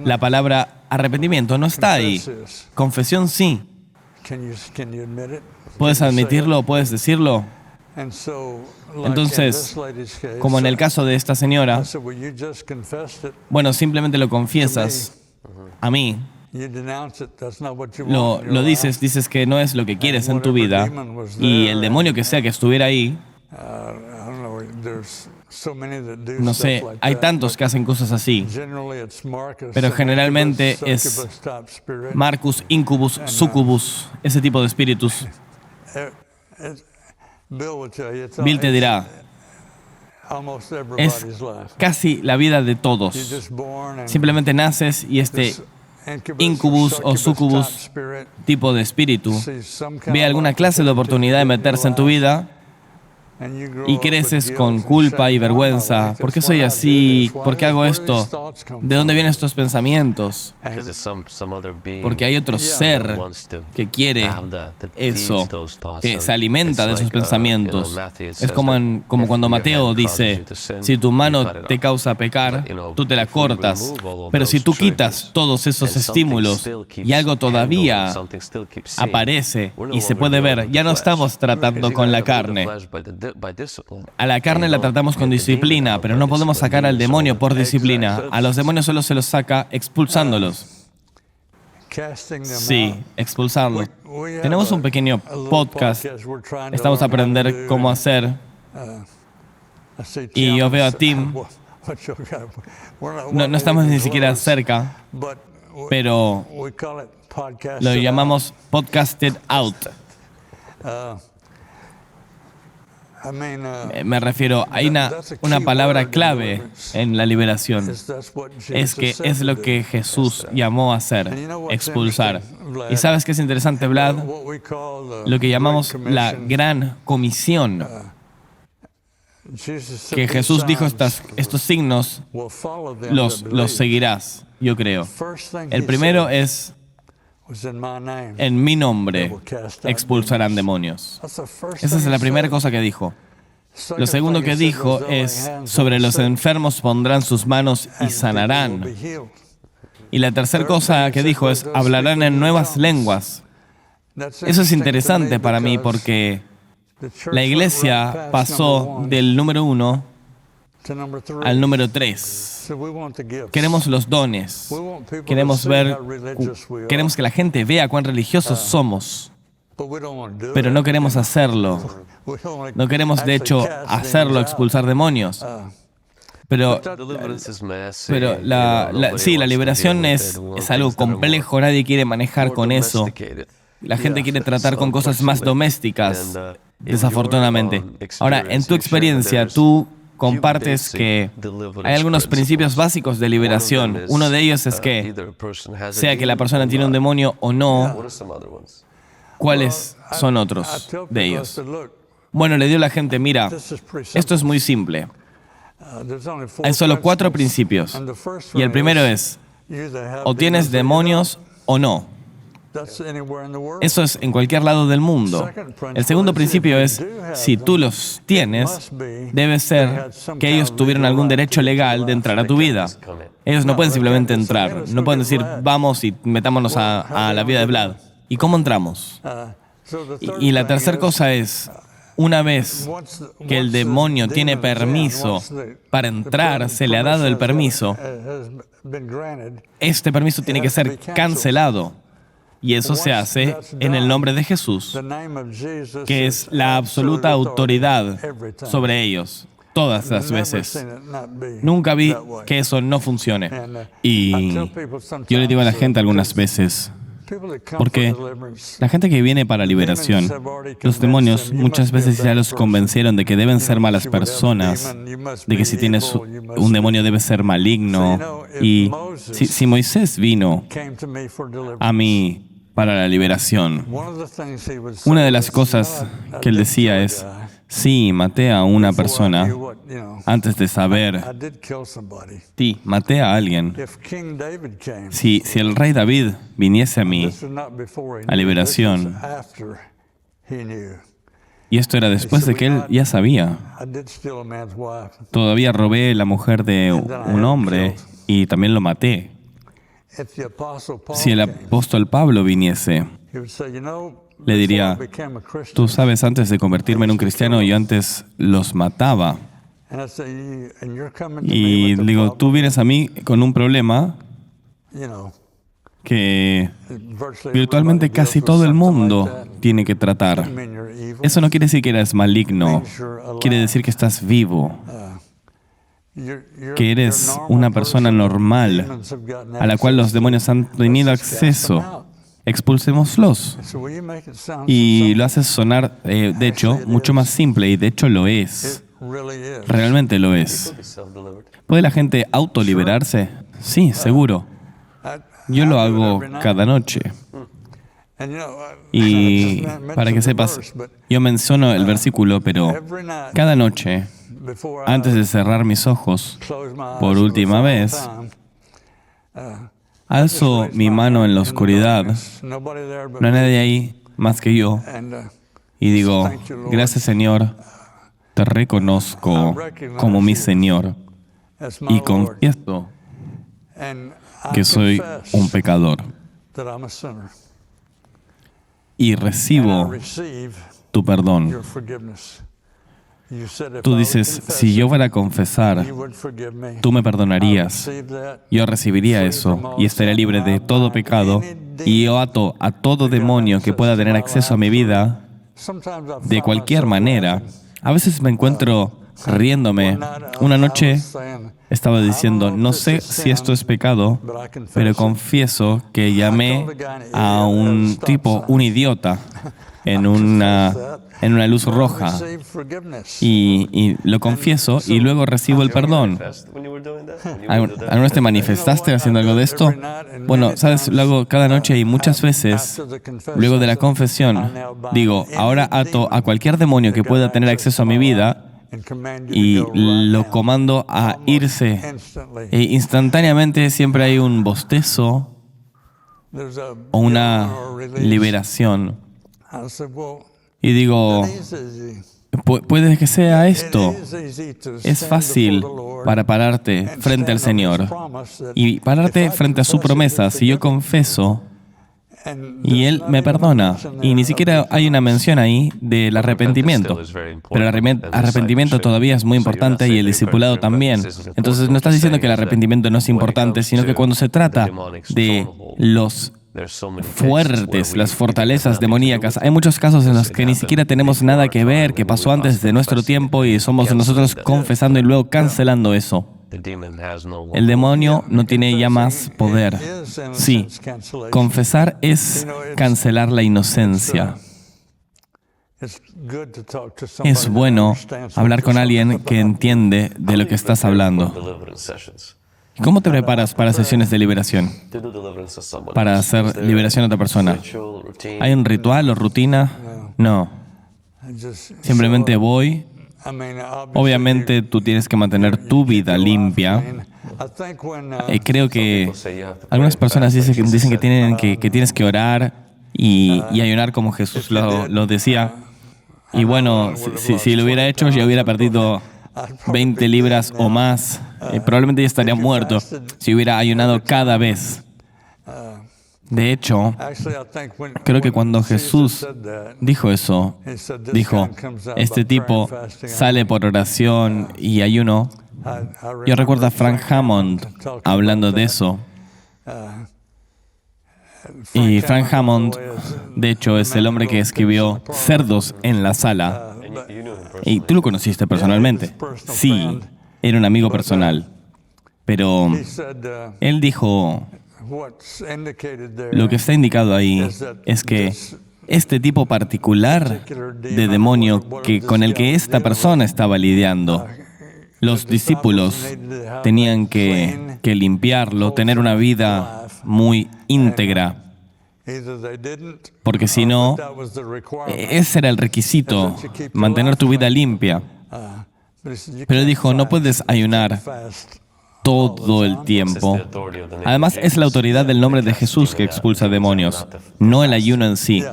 la palabra arrepentimiento no está ahí. Confesión sí. ¿Puedes admitirlo? ¿Puedes decirlo? Entonces, como en el caso de esta señora, bueno, simplemente lo confiesas a mí. Lo dices que no es lo que quieres en tu vida, y el demonio que sea que estuviera ahí, no sé, hay tantos que hacen cosas así, pero generalmente es Marcus, Incubus, Succubus, ese tipo de espíritus. Bill te dirá, es casi la vida de todos. Simplemente naces y este incubus o succubus tipo de espíritu ve alguna clase de oportunidad de meterse en tu vida y creces con culpa y vergüenza. ¿Por qué soy así? ¿Por qué hago esto? ¿De dónde vienen estos pensamientos? Porque hay otro ser que quiere eso, que se alimenta de esos pensamientos. Es como cuando Mateo dice, si tu mano te causa pecar, tú te la cortas. Pero si tú quitas todos esos estímulos y algo todavía aparece y se puede ver, ya no estamos tratando con la carne. A la carne la tratamos con disciplina, pero no podemos sacar al demonio por disciplina. A los demonios solo se los saca expulsándolos. Sí, expulsarlos. Tenemos un pequeño podcast. Estamos a aprender cómo hacer. Y yo veo a Tim. No estamos ni siquiera cerca, pero lo llamamos Podcasted Out. Me refiero, hay una palabra clave en la liberación. Es que es lo que Jesús llamó a hacer, expulsar. ¿Y sabes qué es interesante, Vlad? Lo que llamamos la gran comisión. Que Jesús dijo, estos signos los seguirás, yo creo. El primero es: en mi nombre expulsarán demonios. Esa es la primera cosa que dijo. Lo segundo que dijo es, sobre los enfermos pondrán sus manos y sanarán. Y la tercera cosa que dijo es, hablarán en nuevas lenguas. Eso es interesante para mí porque la iglesia pasó del número 1 al número 3. Queremos los dones. Queremos que la gente vea cuán religiosos somos. Pero no queremos hacerlo. No queremos, de hecho, hacerlo, expulsar demonios. Pero la liberación es algo complejo. Nadie quiere manejar con eso. La gente quiere tratar con cosas más domésticas, desafortunadamente. Ahora, en tu experiencia, tú compartes que hay algunos principios básicos de liberación. Uno de ellos es que, sea que la persona tiene un demonio o no, ¿cuáles son otros de ellos? Bueno, le dio a la gente, mira, esto es muy simple. Hay solo 4 principios. Y el primero es, o tienes demonios o no. Eso es en cualquier lado del mundo. El segundo principio es, si tú los tienes, debe ser que ellos tuvieron algún derecho legal de entrar a tu vida. Ellos no pueden simplemente entrar. No pueden decir, vamos y metámonos a la vida de Vlad. ¿Y cómo entramos? Y la tercera cosa es, una vez que el demonio tiene permiso para entrar, se le ha dado el permiso, este permiso tiene que ser cancelado. Y eso se hace en el nombre de Jesús, que es la absoluta autoridad sobre ellos, todas las veces. Nunca vi que eso no funcione. Y yo le digo a la gente algunas veces, Porque la gente que viene para liberación, los demonios muchas veces ya los convencieron de que deben ser malas personas, de que si tienes un demonio debe ser maligno. Y si Moisés vino a mí para la liberación, una de las cosas que él decía es, sí, maté a una persona antes de saber. Sí, maté a alguien. Si el rey David viniese a mí a liberación, y esto era después de que él ya sabía, todavía robé la mujer de un hombre y también lo maté. Si el apóstol Pablo viniese, le diría, tú sabes, antes de convertirme en un cristiano, yo antes los mataba. Y digo, tú vienes a mí con un problema que virtualmente casi todo el mundo tiene que tratar. Eso no quiere decir que eres maligno, quiere decir que estás vivo, que eres una persona normal a la cual los demonios han tenido acceso. Expulsémoslos. Y lo haces sonar, de hecho, mucho más simple, y de hecho lo es. Realmente lo es. ¿Puede la gente autoliberarse? Sí, seguro. Yo lo hago cada noche. Y para que sepas, yo menciono el versículo, pero cada noche, antes de cerrar mis ojos, por última vez, alzo mi mano en la oscuridad, no hay nadie ahí más que yo, y digo, gracias Señor, te reconozco como mi Señor, y confieso que soy un pecador, y recibo tu perdón. Tú dices, si yo fuera a confesar, tú me perdonarías. Yo recibiría eso y estaría libre de todo pecado. Y yo ato a todo demonio que pueda tener acceso a mi vida de cualquier manera. A veces me encuentro riéndome. Una noche estaba diciendo, no sé si esto es pecado, pero confieso que llamé a un tipo, un idiota, en una luz roja, y lo confieso y luego recibo el perdón. ¿Alguna vez te manifestaste haciendo algo de esto? Bueno, sabes, lo hago cada noche y muchas veces, luego de la confesión, digo, ahora ato a cualquier demonio que pueda tener acceso a mi vida y lo comando a irse. E instantáneamente siempre hay un bostezo o una liberación. Y digo, puede que sea esto. Es fácil para pararte frente al Señor y pararte frente a su promesa. Si yo confeso y Él me perdona, y ni siquiera hay una mención ahí del arrepentimiento, pero el arrepentimiento todavía es muy importante y el discipulado también. Entonces no estás diciendo que el arrepentimiento no es importante, sino que cuando se trata de los fuertes, las fortalezas demoníacas, hay muchos casos en los que ni siquiera tenemos nada que ver, que pasó antes de nuestro tiempo y somos nosotros confesando y luego cancelando eso. El demonio no tiene ya más poder. Sí, confesar es cancelar la inocencia. Es bueno hablar con alguien que entiende de lo que estás hablando. ¿Cómo te preparas para sesiones de liberación? Para hacer liberación a otra persona. ¿Hay un ritual o rutina? No. Simplemente voy. Obviamente tú tienes que mantener tu vida limpia. Creo que algunas personas dicen que tienes que orar y ayunar como Jesús lo decía. Y bueno, si lo hubiera hecho, ya hubiera perdido 20 libras o más. Probablemente ya estaría muerto si hubiera ayunado cada vez. De hecho, creo que cuando Jesús dijo eso, dijo, este tipo sale por oración y ayuno. Yo recuerdo a Frank Hammond hablando de eso. Y Frank Hammond, de hecho, es el hombre que escribió Cerdos en la Sala. Y tú lo conociste personalmente. Sí, era un amigo personal. Pero él dijo, Lo que está indicado ahí es que este tipo particular de demonio con el que esta persona estaba lidiando, los discípulos tenían que limpiarlo, tener una vida muy íntegra, porque si no, ese era el requisito, mantener tu vida limpia. Pero él dijo, no puedes ayunar todo el tiempo. Además, es la autoridad del nombre de Jesús que expulsa demonios, no el ayuno en sí.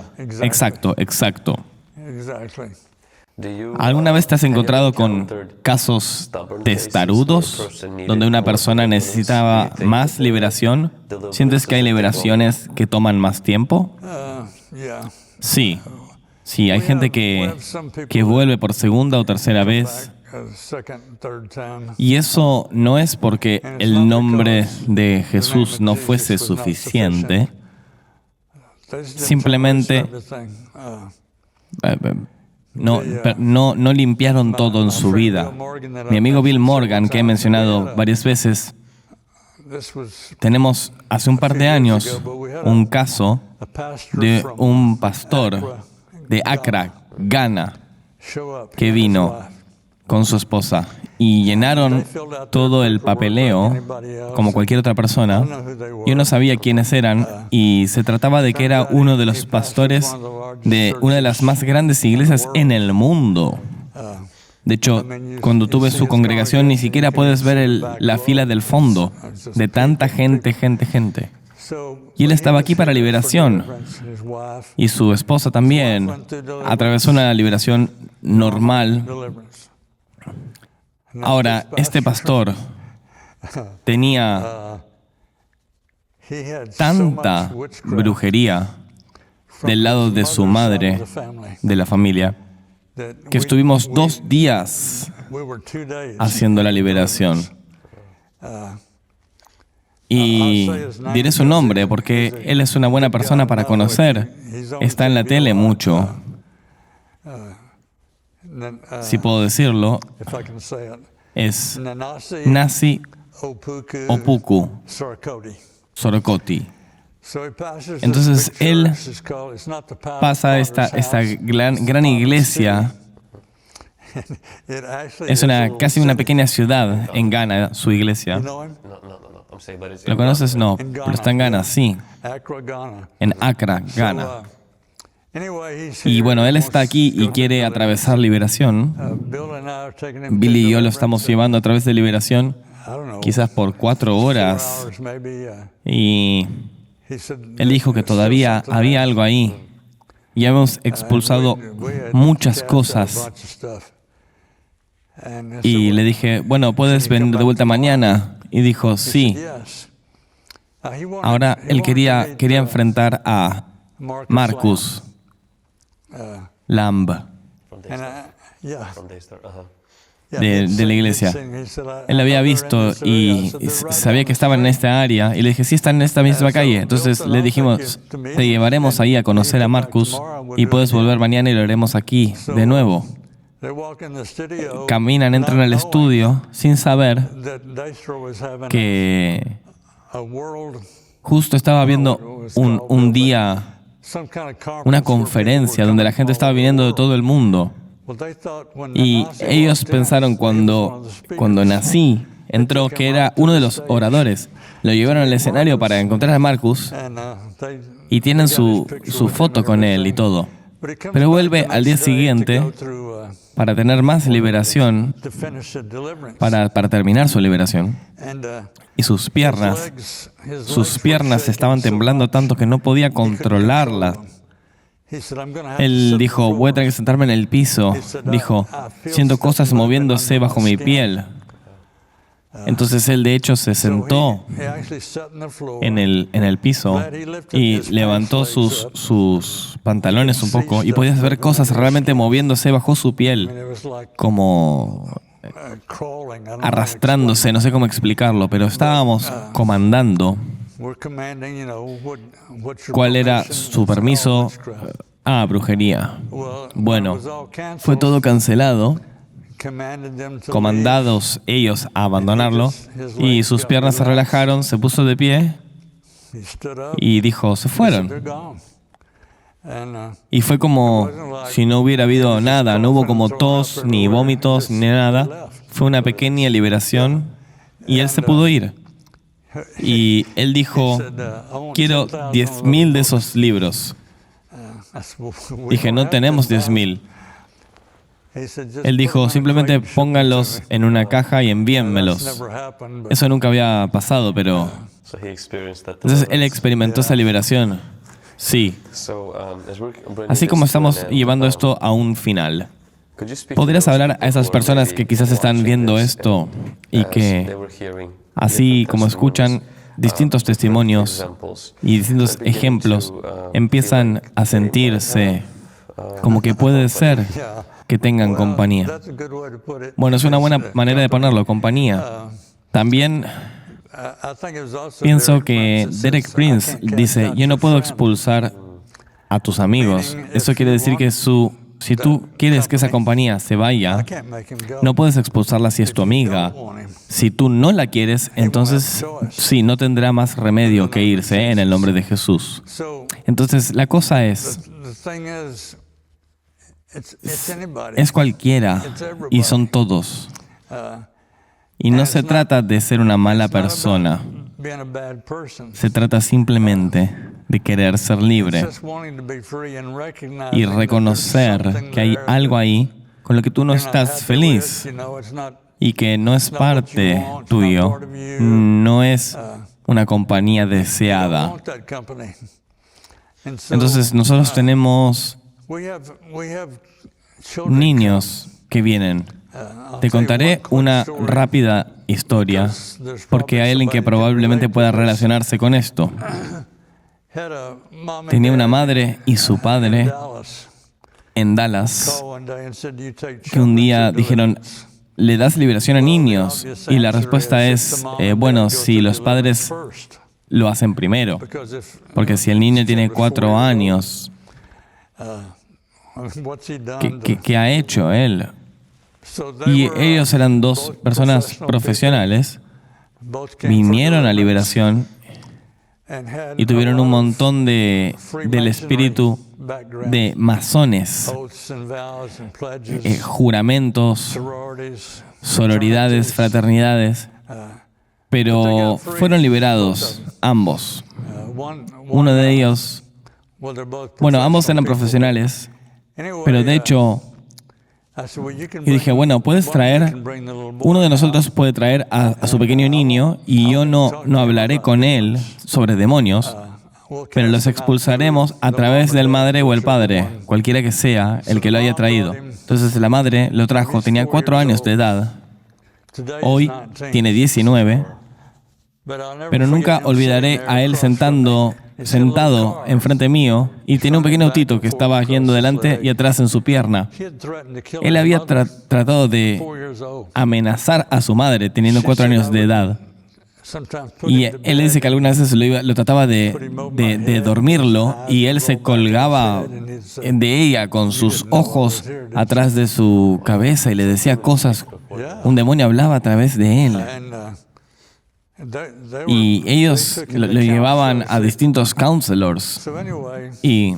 Exacto, exacto. ¿Alguna vez te has encontrado con casos testarudos donde una persona necesitaba más liberación? ¿Sientes que hay liberaciones que toman más tiempo? Sí. Sí, hay gente que vuelve por segunda o tercera vez. Y eso no es porque el nombre de Jesús no fuese suficiente. Simplemente no limpiaron todo en su vida. Mi amigo Bill Morgan, que he mencionado varias veces, tenemos hace un par de años un caso de un pastor de Accra, Ghana, que vino con su esposa y llenaron todo el papeleo como cualquier otra persona. Yo no sabía quiénes eran y se trataba de que era uno de los pastores de una de las más grandes iglesias en el mundo. De hecho, cuando tú ves su congregación ni siquiera puedes ver la fila del fondo de tanta gente. Y él estaba aquí para liberación. Y su esposa también atravesó una liberación normal. Ahora, este pastor tenía tanta brujería del lado de su madre, de la familia, que estuvimos 2 días haciendo la liberación. Y diré su nombre porque él es una buena persona para conocer. Está en la tele mucho. Si puedo decirlo, es Nasi Opuku Sorokoti. Entonces él pasa a esta gran iglesia. Es casi una pequeña ciudad en Ghana, su iglesia. ¿Lo conoces? No, pero está en Ghana, sí. En Accra, Ghana. Y bueno, él está aquí y quiere atravesar liberación. Billy y yo lo estamos llevando a través de liberación, quizás por 4 horas. Y él dijo que todavía había algo ahí. Ya hemos expulsado muchas cosas. Y le dije, bueno, ¿puedes venir de vuelta mañana? Y dijo, sí. Ahora él quería enfrentar a Marcus Lamb de la iglesia. Él la había visto y sabía que estaba en esta área. Y le dije, sí, está en esta misma calle. Entonces le dijimos, te llevaremos ahí a conocer a Marcus y puedes volver mañana y lo haremos aquí de nuevo. Caminan, entran al estudio sin saber que justo estaba viendo un día, una conferencia donde la gente estaba viniendo de todo el mundo. Y ellos pensaron cuando Nasi entró que era uno de los oradores. Lo llevaron al escenario para encontrar a Marcus y tienen su foto con él y todo. Pero vuelve al día siguiente para tener más liberación, para terminar su liberación. Y sus piernas estaban temblando tanto que no podía controlarlas. Él dijo, voy a tener que sentarme en el piso. Dijo, siento cosas moviéndose bajo mi piel. Entonces él de hecho se sentó en el piso y levantó sus pantalones un poco y podías ver cosas realmente moviéndose bajo su piel, como arrastrándose, no sé cómo explicarlo, pero estábamos comandando. ¿Cuál era su permiso? Brujería. Bueno, fue todo cancelado. Comandados ellos a abandonarlo, y sus piernas se relajaron, se puso de pie Y dijo, se fueron. Y fue como si no hubiera habido nada, no hubo como tos, ni vómitos, ni nada. Fue una pequeña liberación y él se pudo ir. Y él dijo, quiero 10,000 de esos libros. Dije, no tenemos 10,000. Él dijo, simplemente pónganlos en una caja y envíenmelos. Eso nunca había pasado, pero... Entonces él experimentó esa liberación. Sí. Así como estamos llevando esto a un final, ¿podrías hablar a esas personas que quizás están viendo esto y que, así como escuchan distintos testimonios y distintos ejemplos, empiezan a sentirse como que puede ser que tengan compañía? Bueno, es una buena manera de ponerlo, compañía. También pienso que Derek Prince dice, yo no puedo expulsar a tus amigos. Eso quiere decir que si tú quieres que esa compañía se vaya, no puedes expulsarla si es tu amiga. Si tú no la quieres, entonces sí, no tendrá más remedio que irse en el nombre de Jesús. Entonces, la cosa es cualquiera y son todos. Y no se trata de ser una mala persona. Se trata simplemente de querer ser libre y reconocer que hay algo ahí con lo que tú no estás feliz y que no es parte tuyo, no es una compañía deseada. Entonces nosotros tenemos niños que vienen. Te contaré una rápida historia, porque hay alguien que probablemente pueda relacionarse con esto. Tenía una madre y su padre en Dallas que un día dijeron, ¿le das liberación a niños? Y la respuesta es, bueno, si los padres lo hacen primero, porque si el niño tiene 4 años, ¿qué ha hecho él? Y ellos eran 2 personas profesionales, vinieron a liberación y tuvieron un montón del espíritu de masones, juramentos, sororidades, fraternidades, pero fueron liberados ambos. Uno de ellos, bueno, ambos eran profesionales, pero de hecho, y dije, bueno, puedes traer, uno de nosotros puede traer a su pequeño niño y yo no hablaré con él sobre demonios, pero los expulsaremos a través del madre o el padre, cualquiera que sea el que lo haya traído. Entonces la madre lo trajo, tenía 4 años de edad, hoy tiene 19, pero nunca olvidaré a él sentado enfrente mío y tenía un pequeño autito que estaba yendo delante y atrás en su pierna. Él había tratado de amenazar a su madre teniendo 4 años de edad. Y él dice que algunas veces lo trataba de dormirlo y él se colgaba de ella con sus ojos atrás de su cabeza y le decía cosas. Un demonio hablaba a través de él. Y ellos lo llevaban a distintos counselors. Y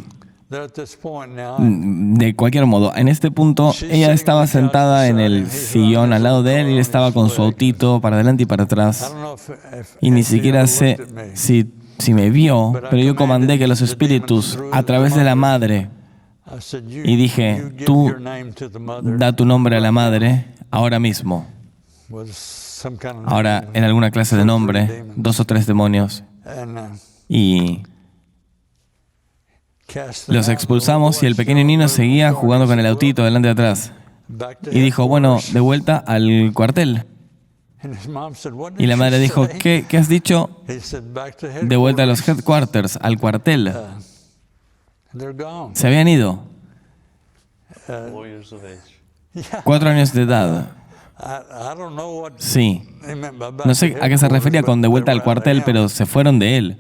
de cualquier modo, en este punto, ella estaba sentada en el sillón al lado de él y él estaba con su autito para adelante y para atrás. Y ni siquiera sé si me vio, pero yo comandé que los espíritus, a través de la madre, y dije, tú da tu nombre a la madre ahora mismo. Ahora, en alguna clase de nombre, 2 o 3 demonios. Y los expulsamos y el pequeño niño seguía jugando con el autito delante y atrás. Y dijo, bueno, de vuelta al cuartel. Y la madre dijo, ¿qué has dicho? De vuelta a los headquarters, al cuartel. Se habían ido. 4 años de edad. Sí. No sé a qué se refería con de vuelta al cuartel, pero se fueron de él.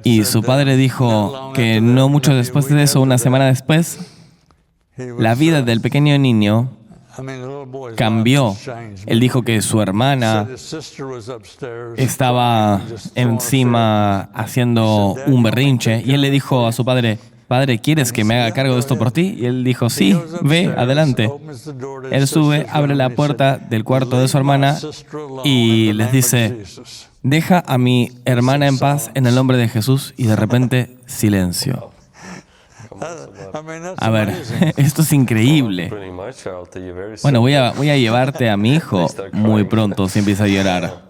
Y su padre dijo que no mucho después de eso, una semana después, la vida del pequeño niño cambió. Él dijo que su hermana estaba encima haciendo un berrinche y él le dijo a su padre, «Padre, ¿quieres que me haga cargo de esto por ti?» Y él dijo, «Sí, ve, adelante». Él sube, abre la puerta del cuarto de su hermana y les dice, «Deja a mi hermana en paz en el nombre de Jesús», y de repente, silencio. A ver, esto es increíble. Bueno, voy a llevarte a mi hijo muy pronto si empieza a llorar.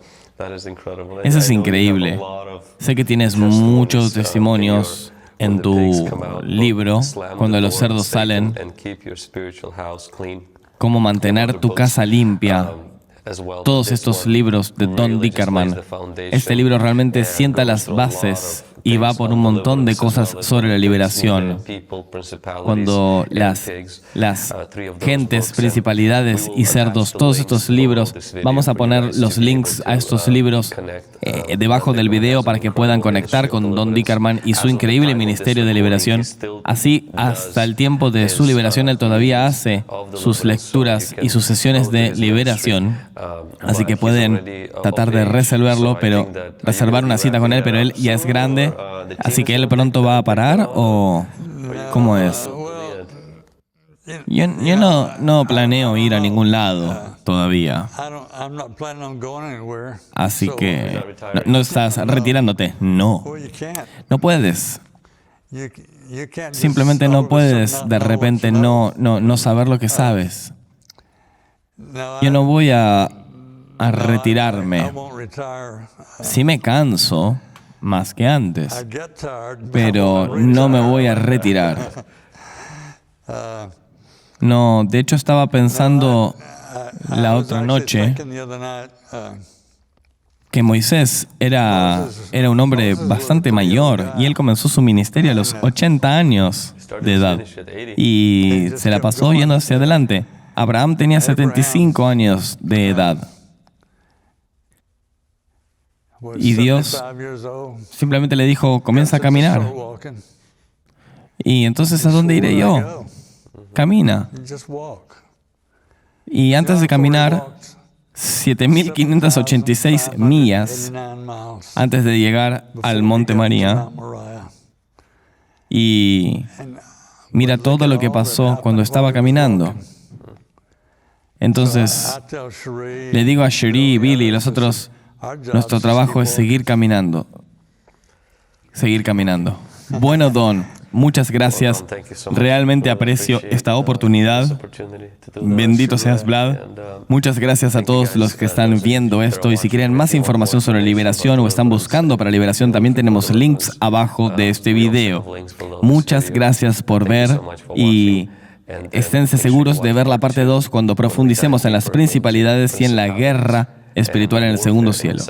Eso es increíble. Sé que tienes muchos testimonios en tu libro, cuando los cerdos salen, cómo mantener tu casa limpia. Todos estos libros de Don Dickerman. Este libro realmente sienta las bases y va por un montón de cosas sobre la liberación. Cuando las gentes, principalidades y cerdos, todos estos libros, vamos a poner los links a estos libros debajo del video para que puedan conectar con Don Dickerman y su increíble ministerio de liberación. Así, hasta el tiempo de su liberación, él todavía hace sus lecturas y sus sesiones de liberación. Así que pueden tratar de resolverlo, pero reservar una cita con él, pero él ya es grande. Así que él pronto va a parar, ¿o cómo es? Yo no planeo ir a ningún lado todavía. Así que no estás retirándote. No. No puedes. Simplemente no puedes de repente no saber lo que sabes. Yo no voy a retirarme. Sí me canso más que antes, pero no me voy a retirar. No, de hecho estaba pensando la otra noche que Moisés era un hombre bastante mayor y él comenzó su ministerio a los 80 años de edad y se la pasó yendo hacia adelante. Abraham tenía 75 años de edad. Y Dios simplemente le dijo, comienza a caminar. Y entonces, ¿a dónde iré yo? Camina. Y antes de caminar, 7.586 millas antes de llegar al Monte María. Y mira todo lo que pasó cuando estaba caminando. Entonces, le digo a Cherie, Billy y los otros, nuestro trabajo es seguir caminando. Seguir caminando. Bueno, Don, muchas gracias. Realmente aprecio esta oportunidad. Bendito seas, Vlad. Muchas gracias a todos los que están viendo esto. Y si quieren más información sobre liberación o están buscando para liberación, también tenemos links abajo de este video. Muchas gracias por ver y esténse seguros de ver la parte 2 cuando profundicemos en las principalidades y en la guerra espiritual en el segundo cielo.